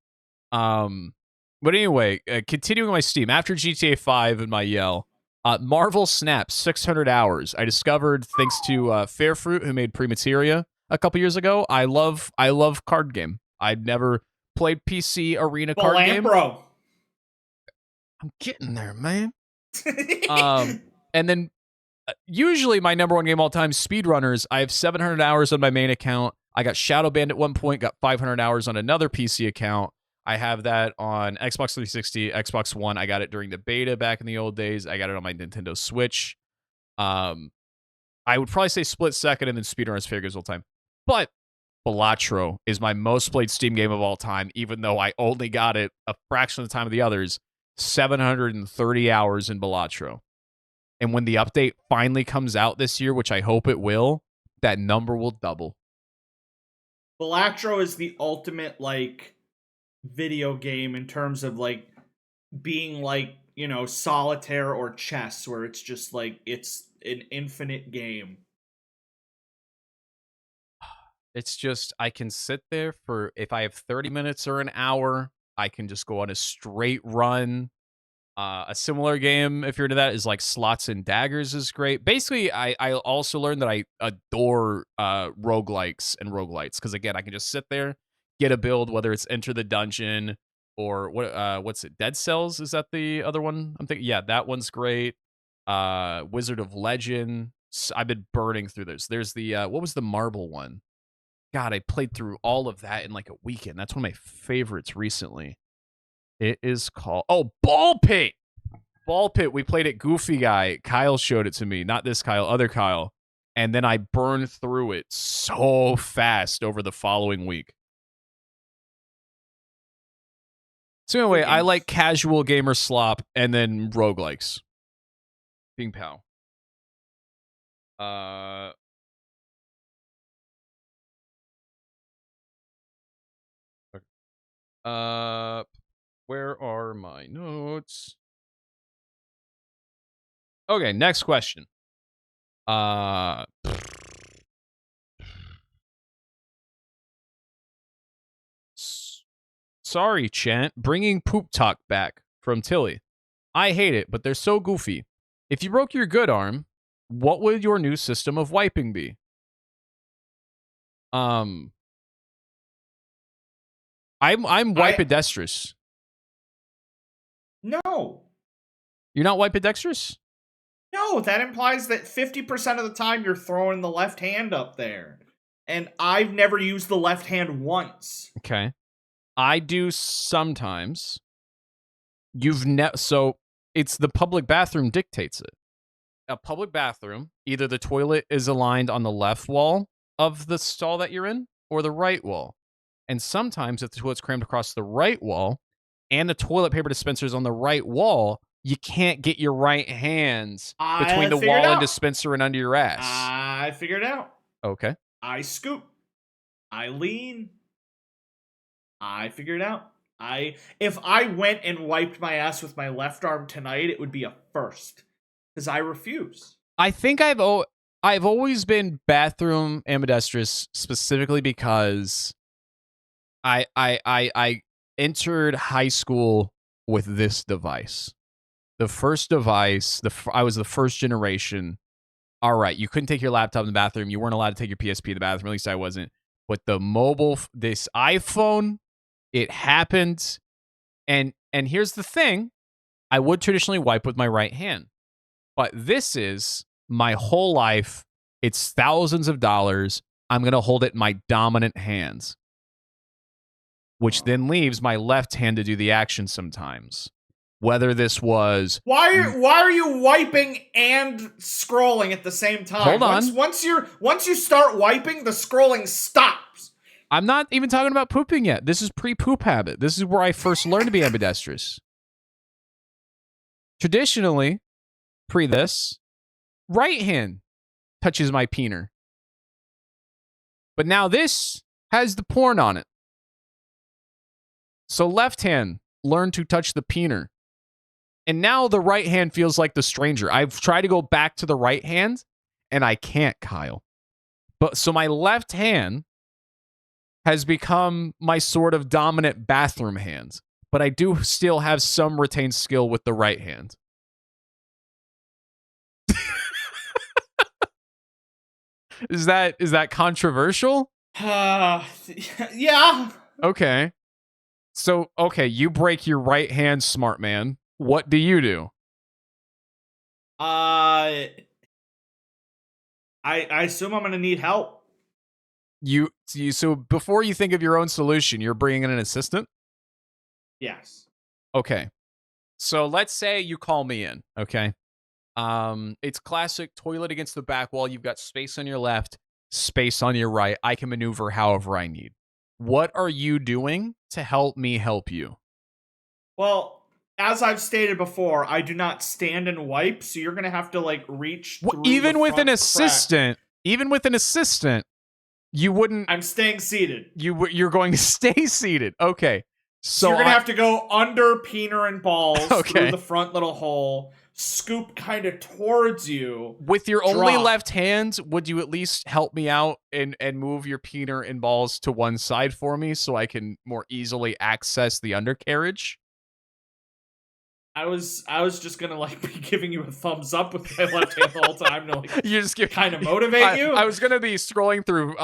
Speaker 2: But anyway, continuing my Steam, after GTA 5 and my yell, Marvel Snap, 600 hours. I discovered thanks to Fairfruit, who made Premateria a couple years ago. I love card game. I'd never played PC arena card game.
Speaker 1: Bro.
Speaker 2: I'm getting there, man. And then usually my number one game all time, Speedrunners. I have 700 hours on my main account. I got Shadow Band at one point, got 500 hours on another PC account. I have that on Xbox 360, Xbox One. I got it during the beta back in the old days. I got it on my Nintendo Switch. I would probably say split second and then Speedrunners figures all time. But Balatro is my most played Steam game of all time, even though I only got it a fraction of the time of the others. 730 hours in Balatro. And when the update finally comes out this year, which I hope it will, that number will double.
Speaker 1: Balatro is the ultimate, like, video game in terms of, like, being, like, you know, solitaire or chess, where it's just, like, it's an infinite game.
Speaker 2: It's just, I can sit there for, if I have 30 minutes or an hour, I can just go on a straight run. A similar game, if you're into that, is like Slots and Daggers is great. Basically, I also learned that I adore roguelikes and roguelites, because again, I can just sit there, get a build, whether it's Enter the Dungeon or what's it, Dead Cells? Is that the other one I'm thinking? Yeah, that one's great. Wizard of Legend. I've been burning through those. There's the what was the marble one? God, I played through all of that in like a weekend. That's one of my favorites recently. It is called Ball Pit. Ball Pit. We played it. Goofy Guy. Kyle showed it to me. Not this Kyle, other Kyle. And then I burned through it so fast over the following week. So anyway, I like casual gamer slop and then roguelikes. Bing pow. Where are my notes? Okay, next question. Sorry, Chant. Bringing poop talk back from Tilly. I hate it, but they're so goofy. If you broke your good arm, what would your new system of wiping be? I'm wipedextrous.
Speaker 1: No.
Speaker 2: You're not wipedextrous?
Speaker 1: No, that implies that 50% of the time you're throwing the left hand up there. And I've never used the left hand once.
Speaker 2: Okay. I do sometimes. So it's the public bathroom dictates it. A public bathroom, either the toilet is aligned on the left wall of the stall that you're in or the right wall. And sometimes if the toilet's crammed across the right wall and the toilet paper dispenser is on the right wall, you can't get your right hands between the wall and dispenser and under your ass.
Speaker 1: I figured it out.
Speaker 2: Okay.
Speaker 1: I scoop. I lean. I figured it out. If I went and wiped my ass with my left arm tonight, it would be a first. Because I refuse.
Speaker 2: I think I've always been bathroom ambidextrous specifically because I entered high school with this device. The first device, I was the first generation. All right, you couldn't take your laptop in the bathroom. You weren't allowed to take your PSP in the bathroom. At least I wasn't. But this iPhone, it happened. And here's the thing. I would traditionally wipe with my right hand. But this is my whole life. It's thousands of dollars. I'm going to hold it in my dominant hands, which then leaves my left hand to do the action sometimes. Whether this was...
Speaker 1: Why are you wiping and scrolling at the same time?
Speaker 2: Hold on.
Speaker 1: Once you start wiping, the scrolling stops.
Speaker 2: I'm not even talking about pooping yet. This is pre-poop habit. This is where I first learned to be ambidextrous. Traditionally, pre this, right hand touches my peener. But now this has the porn on it. So left hand learned to touch the peener. And now the right hand feels like the stranger. I've tried to go back to the right hand, and I can't, Kyle. But so my left hand has become my sort of dominant bathroom hand. But I do still have some retained skill with the right hand. Is that controversial?
Speaker 1: Yeah.
Speaker 2: Okay. So, okay, you break your right hand, smart man. What do you do?
Speaker 1: I assume I'm going to need help.
Speaker 2: So before you think of your own solution, you're bringing in an assistant?
Speaker 1: Yes.
Speaker 2: Okay. So let's say you call me in, okay? It's classic toilet against the back wall. You've got space on your left, space on your right. I can maneuver however I need. What are you doing to help me help you?
Speaker 1: Well, as I've stated before, I do not stand and wipe, so you're going to have to like reach through
Speaker 2: even
Speaker 1: the
Speaker 2: with an
Speaker 1: front
Speaker 2: assistant,
Speaker 1: crack.
Speaker 2: Even with an assistant, you wouldn't.
Speaker 1: I'm staying seated.
Speaker 2: You're going to stay seated. Okay. So
Speaker 1: you're going to have to go under peener and balls
Speaker 2: Okay.
Speaker 1: through the front little hole, scoop kind of towards you.
Speaker 2: With your only left hand, would you at least help me out and move your peener and balls to one side for me so I can more easily access the undercarriage?
Speaker 1: I was just gonna like be giving you a thumbs up with my left hand the whole time to like
Speaker 2: you just
Speaker 1: kind of motivate you.
Speaker 2: I was gonna be scrolling through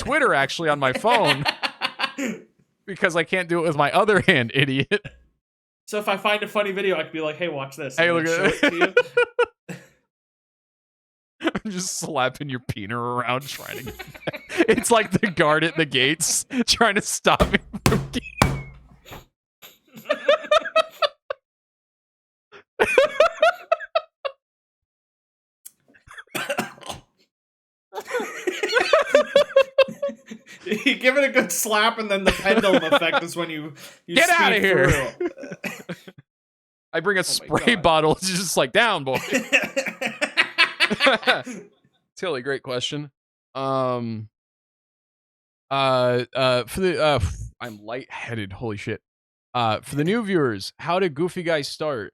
Speaker 2: Twitter actually on my phone because I can't do it with my other hand, idiot.
Speaker 1: So if I find a funny video, I could be like, "Hey, watch this."
Speaker 2: Hey, look at
Speaker 1: it.
Speaker 2: I'm just slapping your peener around trying to. It's like the guard at the gates trying to stop me from.
Speaker 1: You give it a good slap, and then the pendulum effect is when you
Speaker 2: get out of here.
Speaker 1: Through.
Speaker 2: I bring a spray bottle. It's just like down, boy. Tilly, great question. For the I'm lightheaded. Holy shit. For the new viewers, how did Goofy Guys start?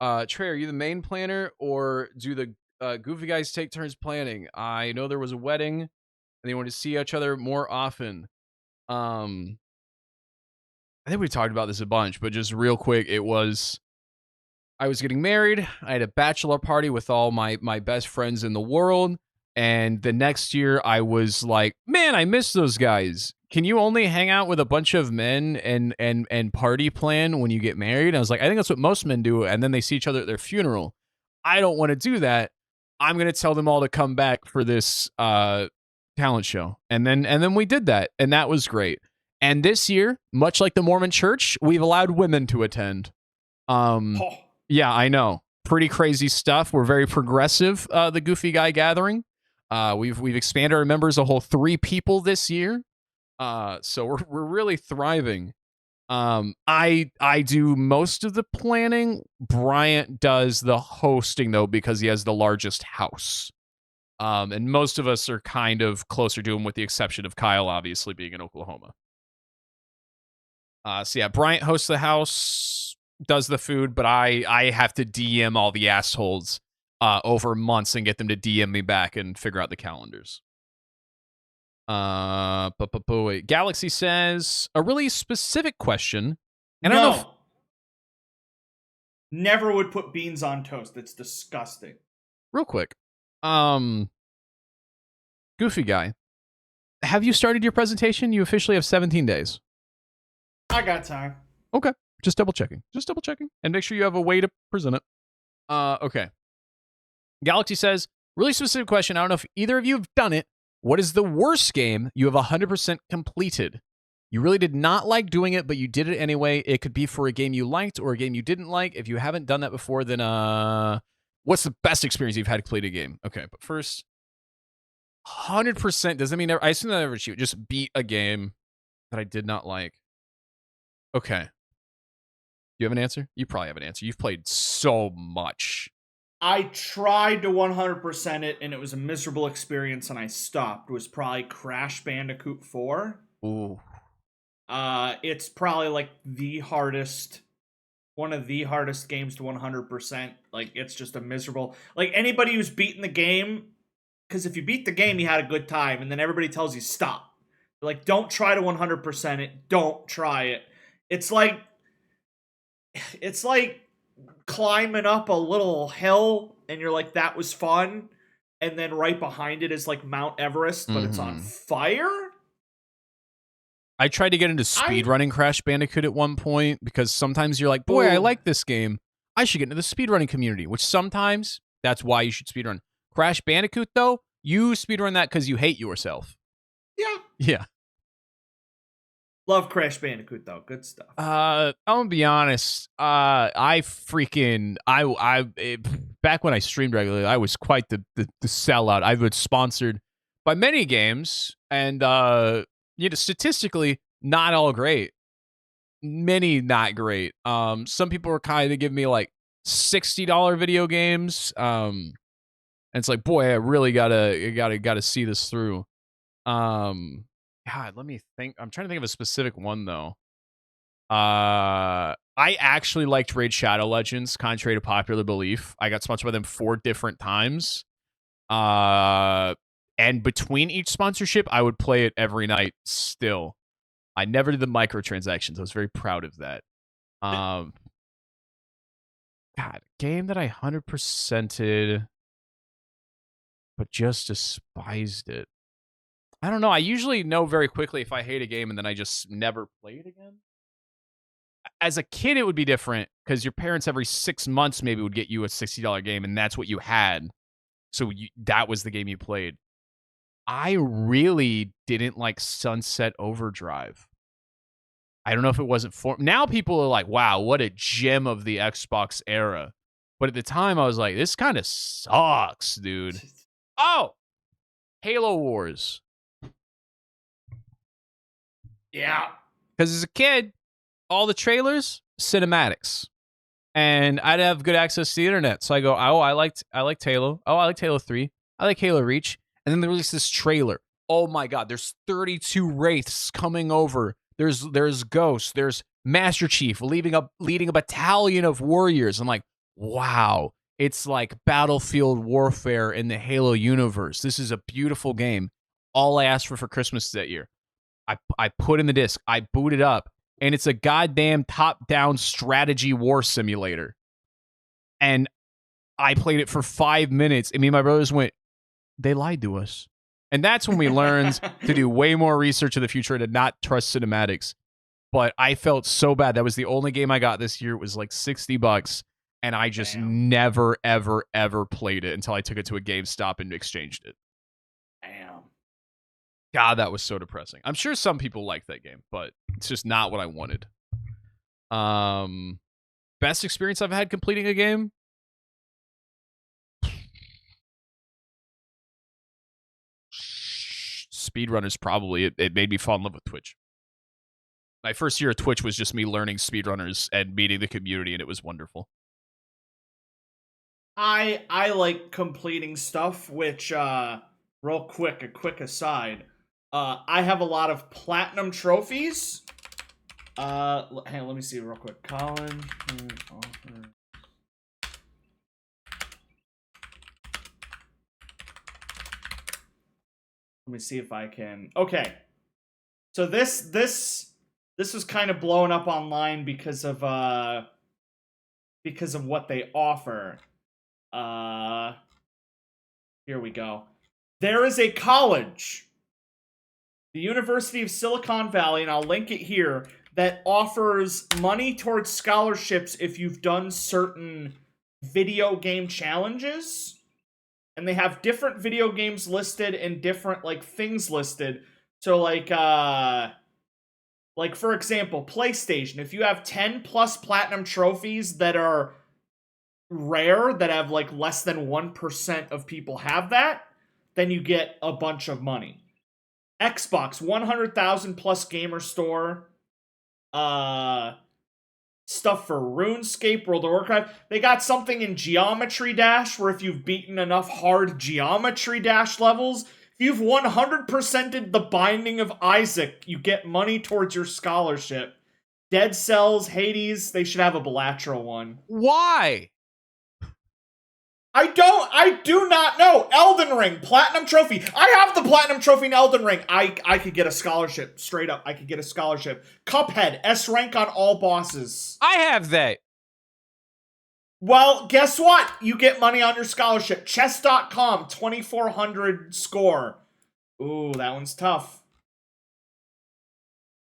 Speaker 2: Trey, are you the main planner, or do the Goofy Guys take turns planning? I know there was a wedding, and they wanted to see each other more often. I think we talked about this a bunch, but just real quick, I was getting married. I had a bachelor party with all my best friends in the world. And the next year I was like, man, I miss those guys. Can you only hang out with a bunch of men and party plan when you get married? And I was like, I think that's what most men do. And then they see each other at their funeral. I don't want to do that. I'm going to tell them all to come back for this talent show. And then we did that. And that was great. And this year, much like the Mormon church, we've allowed women to attend. Yeah, I know. Pretty crazy stuff. We're very progressive, the Goofy Guy Gathering. We've expanded our members a whole 3 people this year. So we're really thriving. I do most of the planning. Bryant does the hosting though, because he has the largest house. And most of us are kind of closer to him, with the exception of Kyle, obviously being in Oklahoma. So yeah, Bryant hosts the house, does the food, but I have to DM all the assholes over months and get them to DM me back and figure out the calendars. Wait. Galaxy says a really specific question. And I don't know
Speaker 1: never would put beans on toast. It's disgusting.
Speaker 2: Real quick. Goofy Guy, have you started your presentation? You officially have 17 days.
Speaker 1: I got time.
Speaker 2: Okay. Just double checking. And make sure you have a way to present it. Okay. Galaxy says, really specific question. I don't know if either of you have done it. What is the worst game you have 100% completed? You really did not like doing it, but you did it anyway. It could be for a game you liked or a game you didn't like. If you haven't done that before, then what's the best experience you've had to complete a game? Okay, but first, 100% doesn't mean I assume that I never shoot. Just beat a game that I did not like. Okay. Do you have an answer? You probably have an answer. You've played so much.
Speaker 1: I tried to 100% it, and it was a miserable experience, and I stopped. It was probably Crash Bandicoot 4.
Speaker 2: Ooh.
Speaker 1: It's probably like one of the hardest games to 100%. Like, it's just a miserable... Like, anybody who's beaten the game... Because if you beat the game, you had a good time, and then everybody tells you stop. Like, don't try to 100% it. Don't try it. It's like climbing up a little hill, and you're like, that was fun, and then right behind it is like Mount Everest, but it's on fire. I
Speaker 2: tried to get into speedrunning Crash Bandicoot at one point, because sometimes you're like, boy, I like this game, I should get into the speedrunning community, which sometimes that's why you should speedrun. Crash Bandicoot, though, you speedrun that because you hate yourself. Yeah.
Speaker 1: Love Crash Bandicoot, though. Good stuff.
Speaker 2: I'm gonna be honest. Back when I streamed regularly, I was quite the sellout. I was sponsored by many games, and statistically, not all great. Many not great. Some people were kind of giving me like $60 video games. And it's like, boy, I really gotta see this through. God, let me think. I'm trying to think of a specific one, though. I actually liked Raid Shadow Legends, contrary to popular belief. I got sponsored by them 4 different times. And between each sponsorship, I would play it every night still. I never did the microtransactions. I was very proud of that. God, game that I 100%ed, but just despised it. I don't know. I usually know very quickly if I hate a game, and then I just never play it again. As a kid, it would be different, because your parents every 6 months maybe would get you a $60 game, and that's what you had. So that was the game you played. I really didn't like Sunset Overdrive. I don't know if it wasn't for... Now people are like, wow, what a gem of the Xbox era. But at the time, I was like, this kind of sucks, dude. Oh! Halo Wars.
Speaker 1: Yeah.
Speaker 2: Because as a kid, all the trailers, cinematics. And I'd have good access to the internet. So I go, oh, I liked Halo. Oh, I liked Halo 3. I like Halo Reach. And then they released this trailer. Oh my God, there's 32 wraiths coming over There's Ghost. There's Master Chief leading a battalion of warriors. I'm like, wow, it's like Battlefield Warfare in the Halo universe. This is a beautiful game. All I asked for Christmas that year. I put in the disc. I boot it up, and it's a goddamn top-down strategy war simulator. And I played it for 5 minutes, and me and my brothers went, they lied to us. And that's when we learned to do way more research in the future and to not trust cinematics. But I felt so bad. That was the only game I got this year. It was like $60, and I just never, ever, ever played it until I took it to a GameStop and exchanged it.
Speaker 1: Damn.
Speaker 2: God, that was so depressing. I'm sure some people like that game, but it's just not what I wanted. Best experience I've had completing a game? Speedrunners, probably. It made me fall in love with Twitch. My first year of Twitch was just me learning speedrunners and meeting the community, and it was wonderful.
Speaker 1: I like completing stuff, which, real quick, a quick aside. I have a lot of platinum trophies. Hang on, let me see real quick. Colin. Let me see if I can. Okay. So this was kind of blown up online because of what they offer. Here we go. There is a college, the University of Silicon Valley, and I'll link it here, that offers money towards scholarships if you've done certain video game challenges. And they have different video games listed and different, like, things listed. So, like, for example, PlayStation. If you have 10 plus platinum trophies that are rare, that have, like, less than 1% of people have that, then you get a bunch of money. Xbox, 100,000 plus gamer store. Stuff for RuneScape, World of Warcraft. They got something in Geometry Dash where if you've beaten enough hard Geometry Dash levels, if you've 100%ed the Binding of Isaac, you get money towards your scholarship. Dead Cells, Hades, they should have a Balatro one.
Speaker 2: Why?
Speaker 1: I do not know. Elden Ring, Platinum Trophy. I have the Platinum Trophy in Elden Ring. I could get a scholarship. Straight up, I could get a scholarship. Cuphead, S rank on all bosses.
Speaker 2: I have that.
Speaker 1: Well, guess what? You get money on your scholarship. Chess.com, 2400 score. Ooh, that one's tough.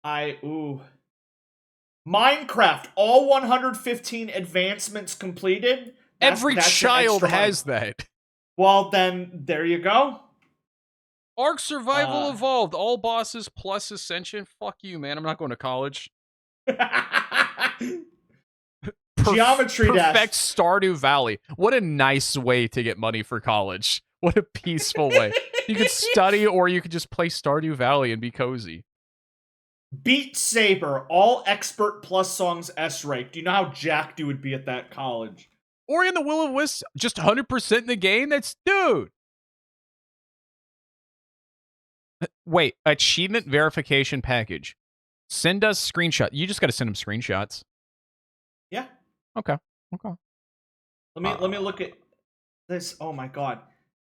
Speaker 1: Minecraft, all 115 advancements completed.
Speaker 2: Every child has that.
Speaker 1: Well, then, there you go.
Speaker 2: Ark Survival Evolved, all bosses plus Ascension. Fuck you, man. I'm not going to college.
Speaker 1: Geometry Dash.
Speaker 2: Perfect Stardew Valley. What a nice way to get money for college. What a peaceful way. You could study or you could just play Stardew Valley and be cozy.
Speaker 1: Beat Saber, all expert plus songs S rank. Do you know how jacked you would be at that college?
Speaker 2: Ori and the Will of Wisps, just 100% in the game? That's, dude. Wait, achievement verification package. Send us screenshot. You just got to send them screenshots.
Speaker 1: Yeah.
Speaker 2: Okay.
Speaker 1: Let me look at this. Oh my god.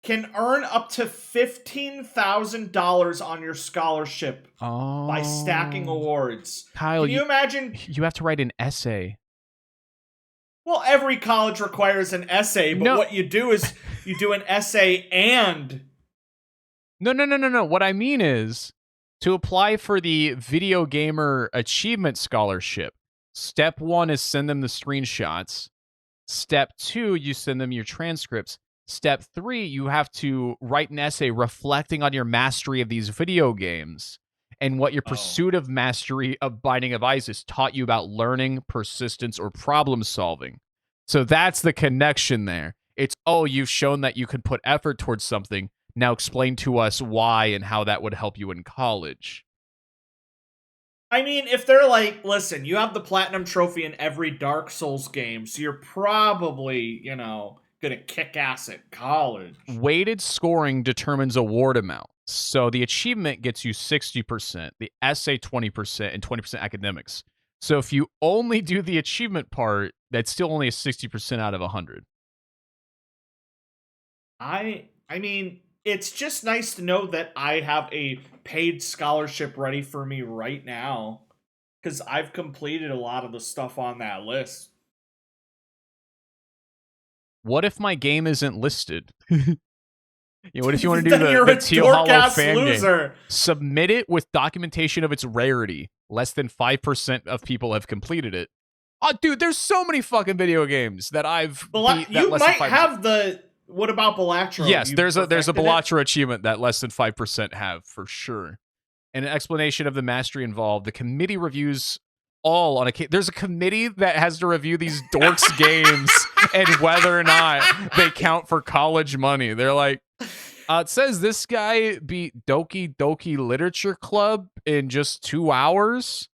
Speaker 1: Can earn up to $15,000 on your scholarship by stacking awards.
Speaker 2: Kyle,
Speaker 1: can you imagine?
Speaker 2: You have to write an essay.
Speaker 1: Well, every college requires an essay, but what you do is you do an essay and...
Speaker 2: No. What I mean is, to apply for the Video Gamer Achievement Scholarship, step 1 is send them the screenshots. Step 2, you send them your transcripts. Step 3, you have to write an essay reflecting on your mastery of these video games and what your pursuit of mastery of Binding of Isaac taught you about learning, persistence, or problem solving. So that's the connection there. It's, you've shown that you can put effort towards something. Now explain to us why and how that would help you in college.
Speaker 1: I mean, if they're like, listen, you have the Platinum Trophy in every Dark Souls game, so you're probably, gonna kick ass at college.
Speaker 2: Weighted scoring determines award amount. So the achievement gets you 60%, the essay 20%, and 20% academics. So if you only do the achievement part, that's still only a 60% out of 100.
Speaker 1: I mean, it's just nice to know that I have a paid scholarship ready for me right now, because I've completed a lot of the stuff on that list.
Speaker 2: What if my game isn't listed? What if you want to do
Speaker 1: Then
Speaker 2: the
Speaker 1: you're a
Speaker 2: Teal Hollow
Speaker 1: dork-ass
Speaker 2: fan
Speaker 1: loser.
Speaker 2: game? Submit it with documentation of its rarity. Less than 5% of people have completed it. Oh, dude, there's so many fucking video games that I've beat that
Speaker 1: You
Speaker 2: less
Speaker 1: might
Speaker 2: than 5%.
Speaker 1: have the... What about Balatro?
Speaker 2: Yes,
Speaker 1: You
Speaker 2: there's a
Speaker 1: perfected it?
Speaker 2: Balatro achievement that less than 5% have, for sure. And an explanation of the mastery involved. The committee reviews all on a... There's a committee that has to review these dorks' games and whether or not they count for college money. They're like... it says this guy beat Doki Doki Literature Club in just 2 hours.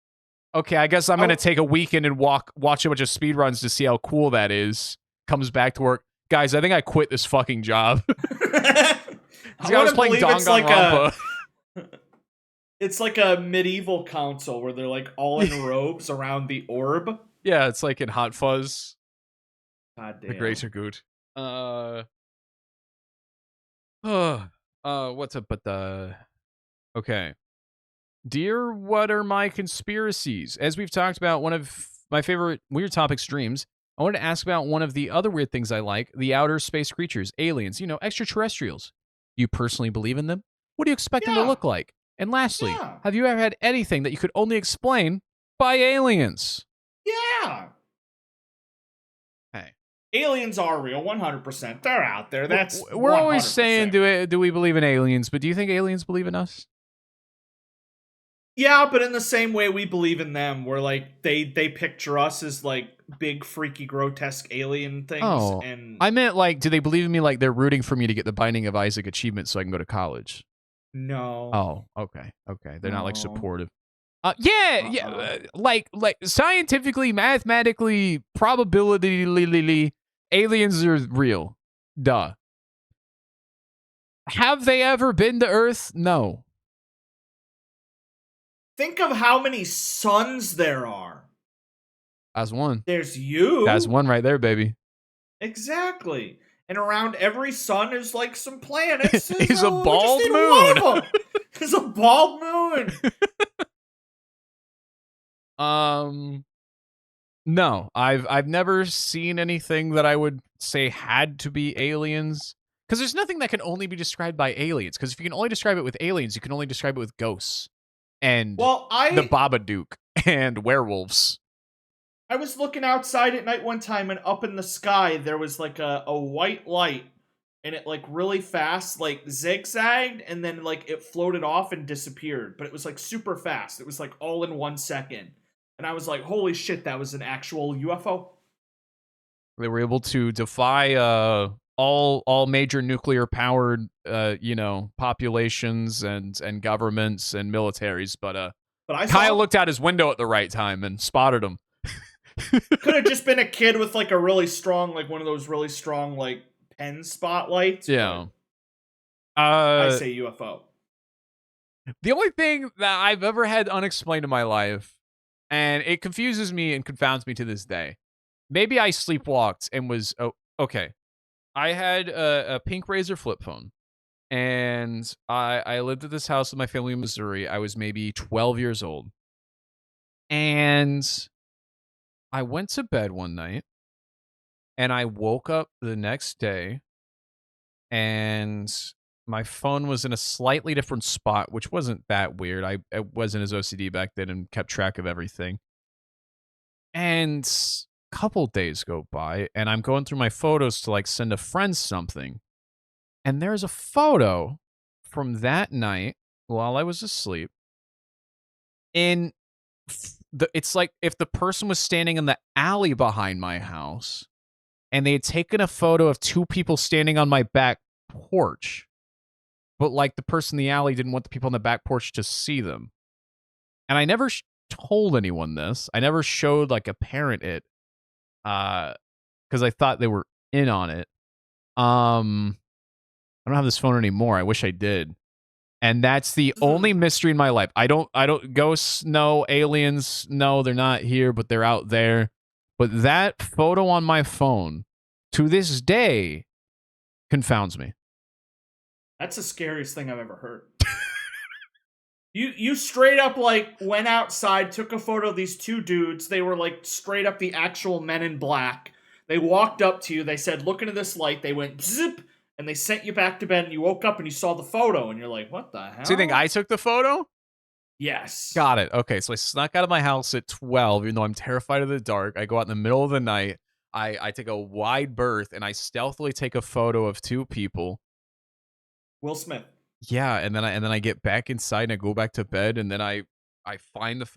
Speaker 2: Okay, I guess I'm going to take a weekend and watch a bunch of speedruns to see how cool that is. Comes back to work. Guys, I think I quit this fucking job.
Speaker 1: I
Speaker 2: was playing Danganronpa.
Speaker 1: It's like a medieval council where they're like all in robes around the orb.
Speaker 2: Yeah, it's like in Hot Fuzz.
Speaker 1: God damn.
Speaker 2: The greater good. What's up with the... Okay. Dear What Are My Conspiracies? As we've talked about one of my favorite Weird Topic streams, I wanted to ask about one of the other weird things I like, the outer space creatures, aliens, extraterrestrials. Do you personally believe in them? What do you expect them to look like? And lastly, have you ever had anything that you could only explain by aliens?
Speaker 1: Yeah.
Speaker 2: Hey.
Speaker 1: Aliens are real, 100%. They're out there. That's
Speaker 2: We're
Speaker 1: 100%.
Speaker 2: always saying, do we believe in aliens? But do you think aliens believe in us?
Speaker 1: Yeah, but in the same way we believe in them, where like they picture us as like big, freaky, grotesque alien things.
Speaker 2: Oh,
Speaker 1: and
Speaker 2: I meant like, do they believe in me like they're rooting for me to get the Binding of Isaac achievement so I can go to college?
Speaker 1: No.
Speaker 2: Oh, okay. They're not like supportive. Like scientifically, mathematically, probability, aliens are real. Duh. Have they ever been to Earth? No.
Speaker 1: Think of how many suns there are.
Speaker 2: That's one.
Speaker 1: There's you.
Speaker 2: That's one right there, baby.
Speaker 1: Exactly. And around every sun is like some planets.
Speaker 2: Is a bald moon.
Speaker 1: It's a bald moon.
Speaker 2: No, I've never seen anything that I would say had to be aliens. Because there's nothing that can only be described by aliens. Because if you can only describe it with aliens, you can only describe it with ghosts. And the Babadook and werewolves.
Speaker 1: I was looking outside at night one time, and up in the sky there was like a white light, and it like really fast like zigzagged, and then like it floated off and disappeared. But it was like super fast. It was like all in 1 second, and I was like, "Holy shit, that was an actual UFO."
Speaker 2: They were able to defy all major nuclear powered populations and governments and militaries, but Kyle looked out his window at the right time and spotted them.
Speaker 1: Could have just been a kid with like a really strong, like one of those really strong like pen spotlights.
Speaker 2: Yeah.
Speaker 1: I say UFO.
Speaker 2: The only thing that I've ever had unexplained in my life, and it confuses me and confounds me to this day. Maybe I sleepwalked and was okay. I had a pink Razor flip phone, and I lived at this house with my family in Missouri. I was maybe 12 years old, and I went to bed one night, and I woke up the next day, and my phone was in a slightly different spot, which wasn't that weird. I wasn't as OCD back then and kept track of everything. And a couple days go by, and I'm going through my photos to like send a friend something, and there's a photo from that night while I was asleep. And it's like if the person was standing in the alley behind my house, and they had taken a photo of two people standing on my back porch, but like the person in the alley didn't want the people on the back porch to see them. And I never told anyone this. I never showed like a parent it, because I thought they were in on it. I don't have this phone anymore. I wish I did. And that's the only mystery in my life. I don't ghosts, no, aliens, no, they're not here, but they're out there. But that photo on my phone to this day confounds me.
Speaker 1: That's the scariest thing I've ever heard. You straight up like went outside, took a photo of these two dudes. They were like straight up the actual Men in Black. They walked up to you. They said, "Look into this light." They went zip, and they sent you back to bed. And you woke up and you saw the photo, and you're like, "What the hell?"
Speaker 2: So you think I took the photo?
Speaker 1: Yes.
Speaker 2: Got it. Okay, so I snuck out of my house at 12, even though I'm terrified of the dark. I go out in the middle of the night. I take a wide berth, and I stealthily take a photo of two people.
Speaker 1: Will Smith.
Speaker 2: Yeah, and then I get back inside and I go back to bed, and then I find the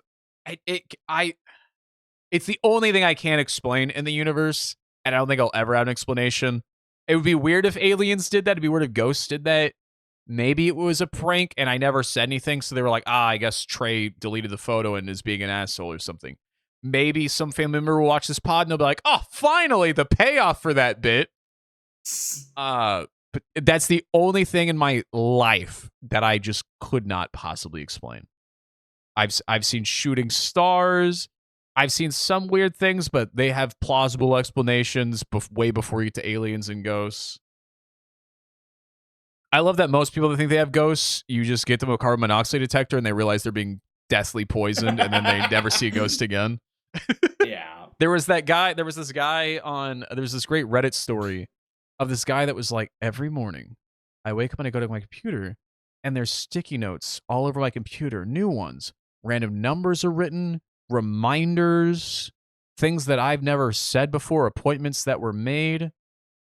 Speaker 2: it's the only thing I can't explain in the universe, and I don't think I'll ever have an explanation. It would be weird if aliens did that. It'd be weird if ghosts did that. Maybe it was a prank and I never said anything, so they were like, I guess Trey deleted the photo and is being an asshole or something. Maybe some family member will watch this pod and they'll be like, oh, finally, the payoff for that bit. But that's the only thing in my life that I just could not possibly explain. I've seen shooting stars. I've seen some weird things, but they have plausible explanations way before you get to aliens and ghosts. I love that most people that think they have ghosts, you just get them a carbon monoxide detector and they realize they're being deathly poisoned and then they never see a ghost again.
Speaker 1: Yeah.
Speaker 2: There was this great Reddit story of this guy that was like, every morning I wake up and I go to my computer and there's sticky notes all over my computer, new ones. Random numbers are written, reminders, things that I've never said before, appointments that were made.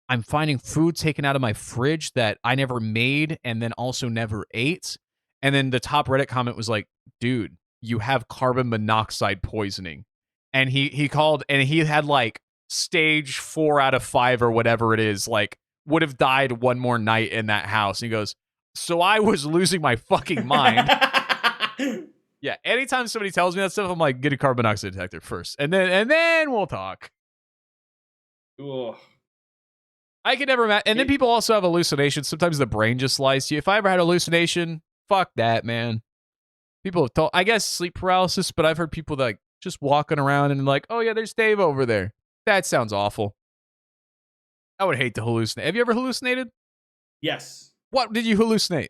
Speaker 2: I'm finding food taken out of my fridge that I never made and then also never ate. And then the top Reddit comment was like, dude, you have carbon monoxide poisoning. And he called and he had like stage 4 out of 5 or whatever it is, like would have died one more night in that house. And he goes, so I was losing my fucking mind. Yeah, anytime somebody tells me that stuff, I'm like, get a carbon monoxide detector first. And then we'll talk.
Speaker 1: Ugh.
Speaker 2: I can never imagine. And then people also have hallucinations. Sometimes the brain just lies to you. If I ever had a hallucination, fuck that, man. People have told, I guess, sleep paralysis, but I've heard people that, like, just walking around and like, oh yeah, there's Dave over there. That sounds awful. I would hate to hallucinate. Have you ever hallucinated?
Speaker 1: Yes.
Speaker 2: What did you hallucinate?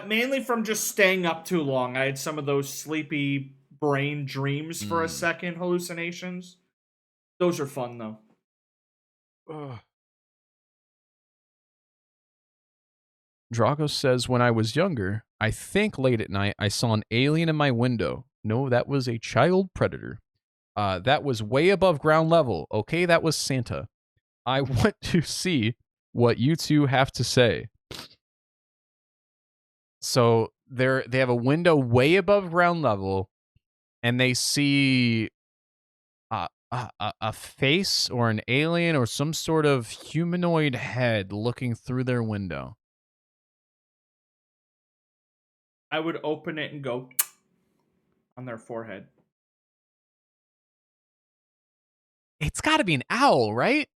Speaker 1: Mainly from just staying up too long. I had some of those sleepy brain dreams for a second, hallucinations. Those are fun, though.
Speaker 2: Ugh. Drago says, when I was younger, I think late at night, I saw an alien in my window. No, that was a child predator. That was way above ground level. Okay, that was Santa. I want to see what you two have to say. So they have a window way above ground level, and they see a face or an alien or some sort of humanoid head looking through their window.
Speaker 1: I would open it and go on their forehead.
Speaker 2: It's got to be an owl, right?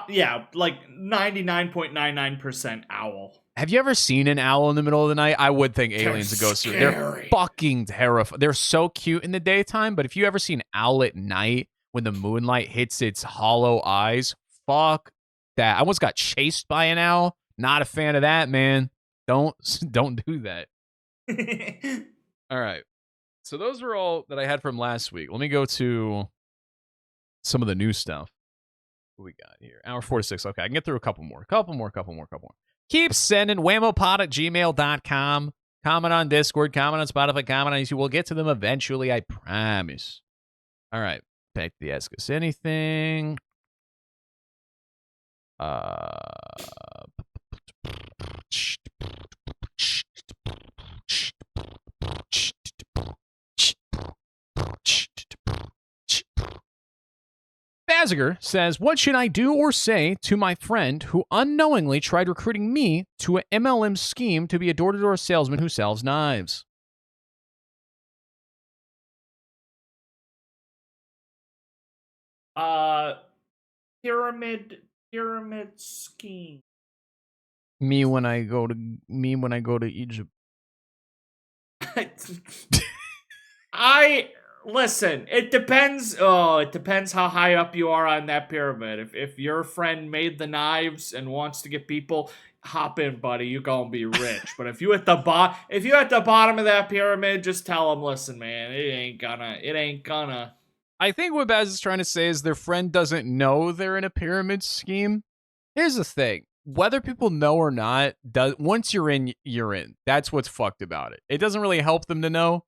Speaker 1: Yeah, like 99.99% owl.
Speaker 2: Have you ever seen an owl in the middle of the night? I would think aliens and ghosts. They're fucking terrifying. They're so cute in the daytime, but if you ever see an owl at night when the moonlight hits its hollow eyes, fuck that. I almost got chased by an owl. Not a fan of that, man. Don't do that. All right. So those were all that I had from last week. Let me go to some of the new stuff. What we got here? Hour 46. Okay, I can get through a couple more. Keep sending WAMOPOD at gmail.com. Comment on Discord, comment on Spotify, comment on YouTube. We'll get to them eventually, I promise. All right, back to the Ask Us Anything. Baziger says, what should I do or say to my friend who unknowingly tried recruiting me to an MLM scheme to be a door-to-door salesman who sells knives?
Speaker 1: Pyramid pyramid scheme.
Speaker 2: Me when I go to Egypt.
Speaker 1: Listen, it depends. Oh, it depends how high up you are on that pyramid. If your friend made the knives and wants to get people, hop in, buddy. You gonna be rich. But if you at the bottom of that pyramid, just tell them, listen, man, it ain't gonna.
Speaker 2: I think what Baz is trying to say is their friend doesn't know they're in a pyramid scheme. Here's the thing. Whether people know or not, once you're in, you're in. That's what's fucked about it. It doesn't really help them to know.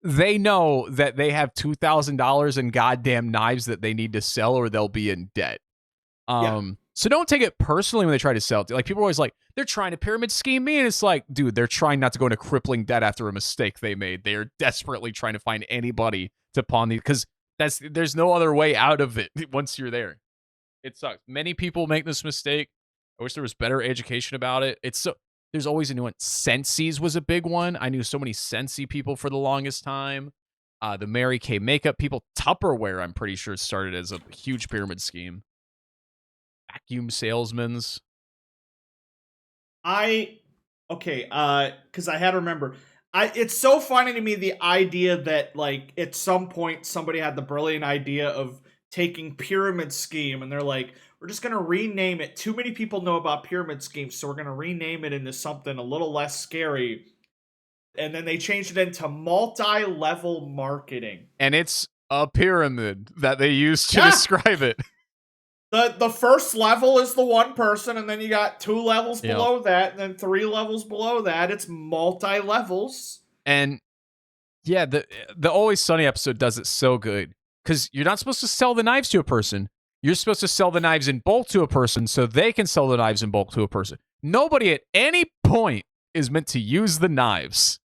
Speaker 2: They know that they have $2,000 in goddamn knives that they need to sell or they'll be in debt. So don't take it personally when they try to sell it. Like, people are always like, they're trying to pyramid scheme me. And it's like, dude, they're trying not to go into crippling debt after a mistake they made. They are desperately trying to find anybody to pawn these, because there's no other way out of it once you're there. It sucks. Many people make this mistake. I wish there was better education about it. There's always a new one. Sensi's was a big one. I knew so many Sensi people for the longest time. The Mary Kay makeup people. Tupperware, I'm pretty sure, started as a huge pyramid scheme. Vacuum salesmen's.
Speaker 1: Because I had to remember. It's so funny to me, the idea that, like, at some point somebody had the brilliant idea of taking pyramid scheme, and they're like, we're just going to rename it. Too many people know about pyramid schemes, so we're going to rename it into something a little less scary. And then they changed it into multi-level marketing.
Speaker 2: And it's a pyramid that they use to describe it.
Speaker 1: The first level is the one person, and then you got 2 levels below that, and then 3 levels below that. It's multi-levels.
Speaker 2: And yeah, the Always Sunny episode does it so good. Because you're not supposed to sell the knives to a person. You're supposed to sell the knives in bulk to a person so they can sell the knives in bulk to a person. Nobody at any point is meant to use the knives.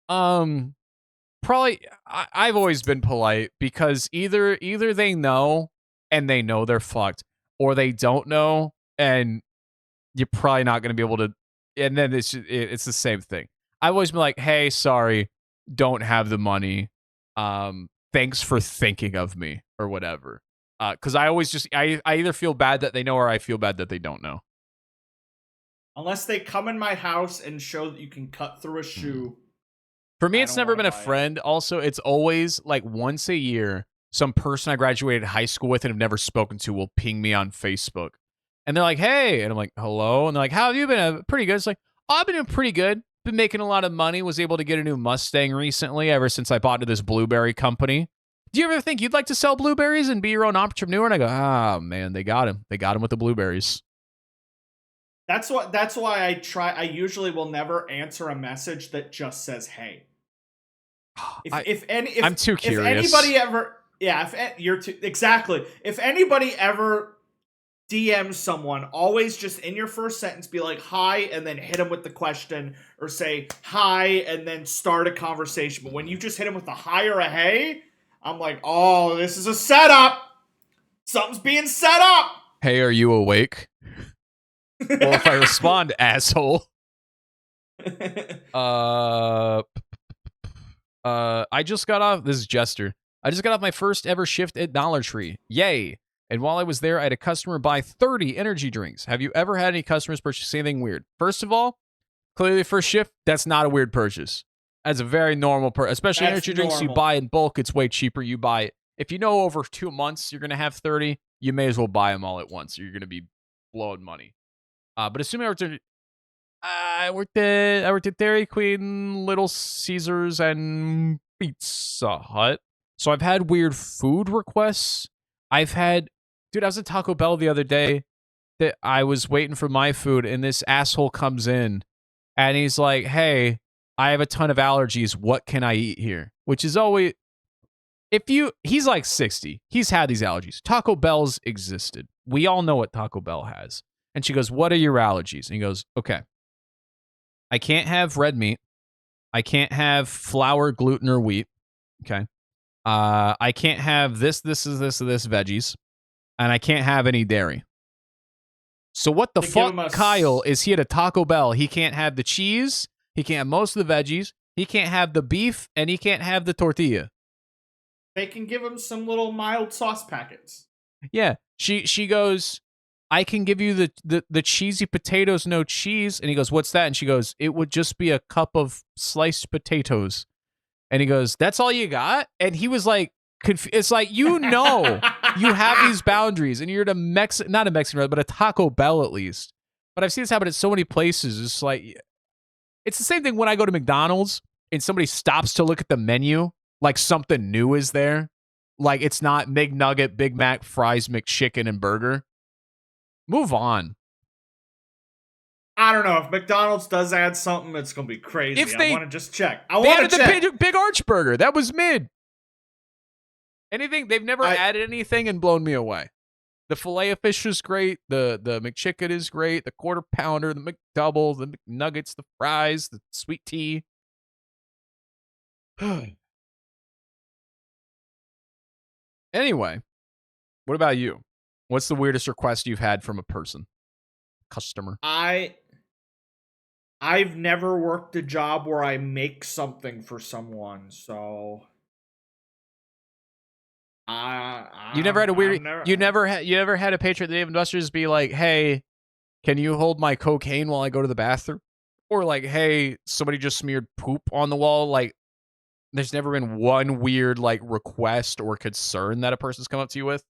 Speaker 2: Probably, I've always been polite because either they know and they know they're fucked, or they don't know and you're probably not going to be able to. And then it's the same thing. I've always been like, hey, sorry, don't have the money. Thanks for thinking of me or whatever. Because I always I either feel bad that they know or I feel bad that they don't know.
Speaker 1: Unless they come in my house and show that you can cut through a shoe.
Speaker 2: For me, it's never been a friend. Also, it's always like once a year, some person I graduated high school with and have never spoken to will ping me on Facebook. And they're like, hey. And I'm like, hello. And they're like, how have you been? Pretty good. It's like, oh, I've been doing pretty good. Been making a lot of money. Was able to get a new Mustang recently ever since I bought into this blueberry company. Do you ever think you'd like to sell blueberries and be your own entrepreneur? And I go, oh, man, they got him. They got him with the blueberries.
Speaker 1: That's why I usually will never answer a message that just says, hey.
Speaker 2: I'm too curious.
Speaker 1: If anybody ever, exactly. If anybody ever DM someone, always just in your first sentence be like, hi, and then hit them with the question, or say hi and then start a conversation. But when you just hit them with a hi or a hey, I'm like, oh, this is a setup. Something's being set up.
Speaker 2: Hey, are you awake? Well, if I respond, asshole. I just got off. This is Jester. I just got off my first ever shift at Dollar Tree. Yay! And while I was there, I had a customer buy 30 energy drinks. Have you ever had any customers purchase anything weird? First of all, clearly first shift, that's not a weird purchase. That's a very normal purchase. Especially
Speaker 1: That's
Speaker 2: energy drinks
Speaker 1: normal.
Speaker 2: you buy in bulk, it's way cheaper. You buy it. If you know over 2 months you're going to have 30, you may as well buy them all at once. Or you're going to be blowing money. But assuming I worked at Dairy Queen, Little Caesars, and Pizza Hut. So I've had weird food requests. I was at Taco Bell the other day that I was waiting for my food, and this asshole comes in, and he's like, hey, I have a ton of allergies. What can I eat here? Which is always, he's like 60. He's had these allergies. Taco Bell's existed. We all know what Taco Bell has. And she goes, what are your allergies? And he goes, okay. I can't have red meat. I can't have flour, gluten, or wheat. Okay. I can't have this veggies. And I can't have any dairy. So what the fuck, Kyle, is he at a Taco Bell? He can't have the cheese. He can't have most of the veggies. He can't have the beef. And he can't have the tortilla.
Speaker 1: They can give him some little mild sauce packets.
Speaker 2: Yeah, she goes, I can give you the cheesy potatoes, no cheese. And he goes, what's that? And she goes, it would just be a cup of sliced potatoes. And he goes, that's all you got? And he was like, it's like, you have these boundaries, and you're at not a Mexican, but a Taco Bell at least. But I've seen this happen at so many places. It's like, it's the same thing when I go to McDonald's and somebody stops to look at the menu, like something new is there. Like it's not McNugget, Big Mac, fries, McChicken, and burger. Move on.
Speaker 1: I don't know. If McDonald's does add something, it's going to be crazy. I want to just check.
Speaker 2: They added the big arch burger. That was mid. Anything, they've never added anything and blown me away. The filet of fish is great. The McChicken is great. The quarter pounder, the McDouble, the McNuggets, the fries, the sweet tea. Anyway, what about you? What's the weirdest request you've had from a person? Customer.
Speaker 1: I've never worked a job where I make something for someone, so
Speaker 2: you never had a weird. You never had a patron at Dave & Buster's be like, "Hey, can you hold my cocaine while I go to the bathroom?" Or like, "Hey, somebody just smeared poop on the wall." Like, there's never been one weird like request or concern that a person's come up to you with.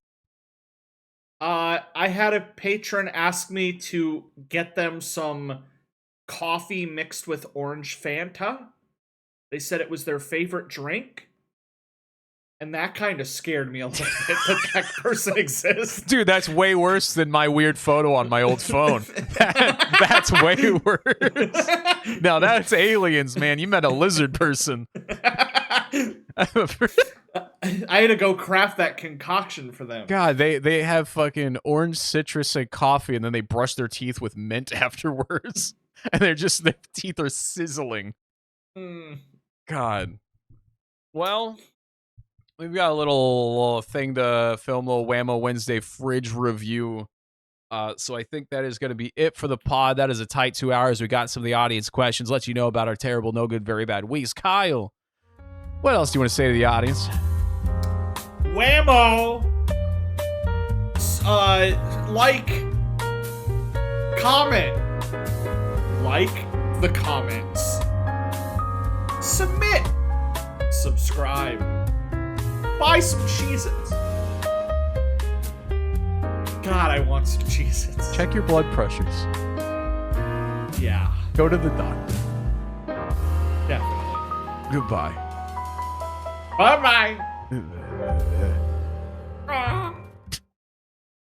Speaker 1: I had a patron ask me to get them some coffee mixed with orange Fanta. They said it was their favorite drink. And that kind of scared me a little bit that person exists.
Speaker 2: Dude, that's way worse than my weird photo on my old phone. That's way worse. Now that's aliens, man. You met a lizard person.
Speaker 1: I had to go craft that concoction for them.
Speaker 2: God, they have fucking orange citrus and coffee, and then they brush their teeth with mint afterwards. And their teeth are sizzling. God. Well, we've got a little thing to film, a little WAMO Wednesday fridge review. So I think that is going to be it for the pod. That is a tight 2 hours. We got some of the audience questions. Let you know about our terrible, no good, very bad weeks. Kyle, what else do you want to say to the audience?
Speaker 1: WAMO! Like, comment. Like the comments. Submit. Subscribe. Buy some Cheez-Its. God, I want some Cheez-Its.
Speaker 2: Check your blood pressures.
Speaker 1: Yeah.
Speaker 2: Go to the doctor.
Speaker 1: Definitely.
Speaker 2: Goodbye.
Speaker 1: Bye-bye.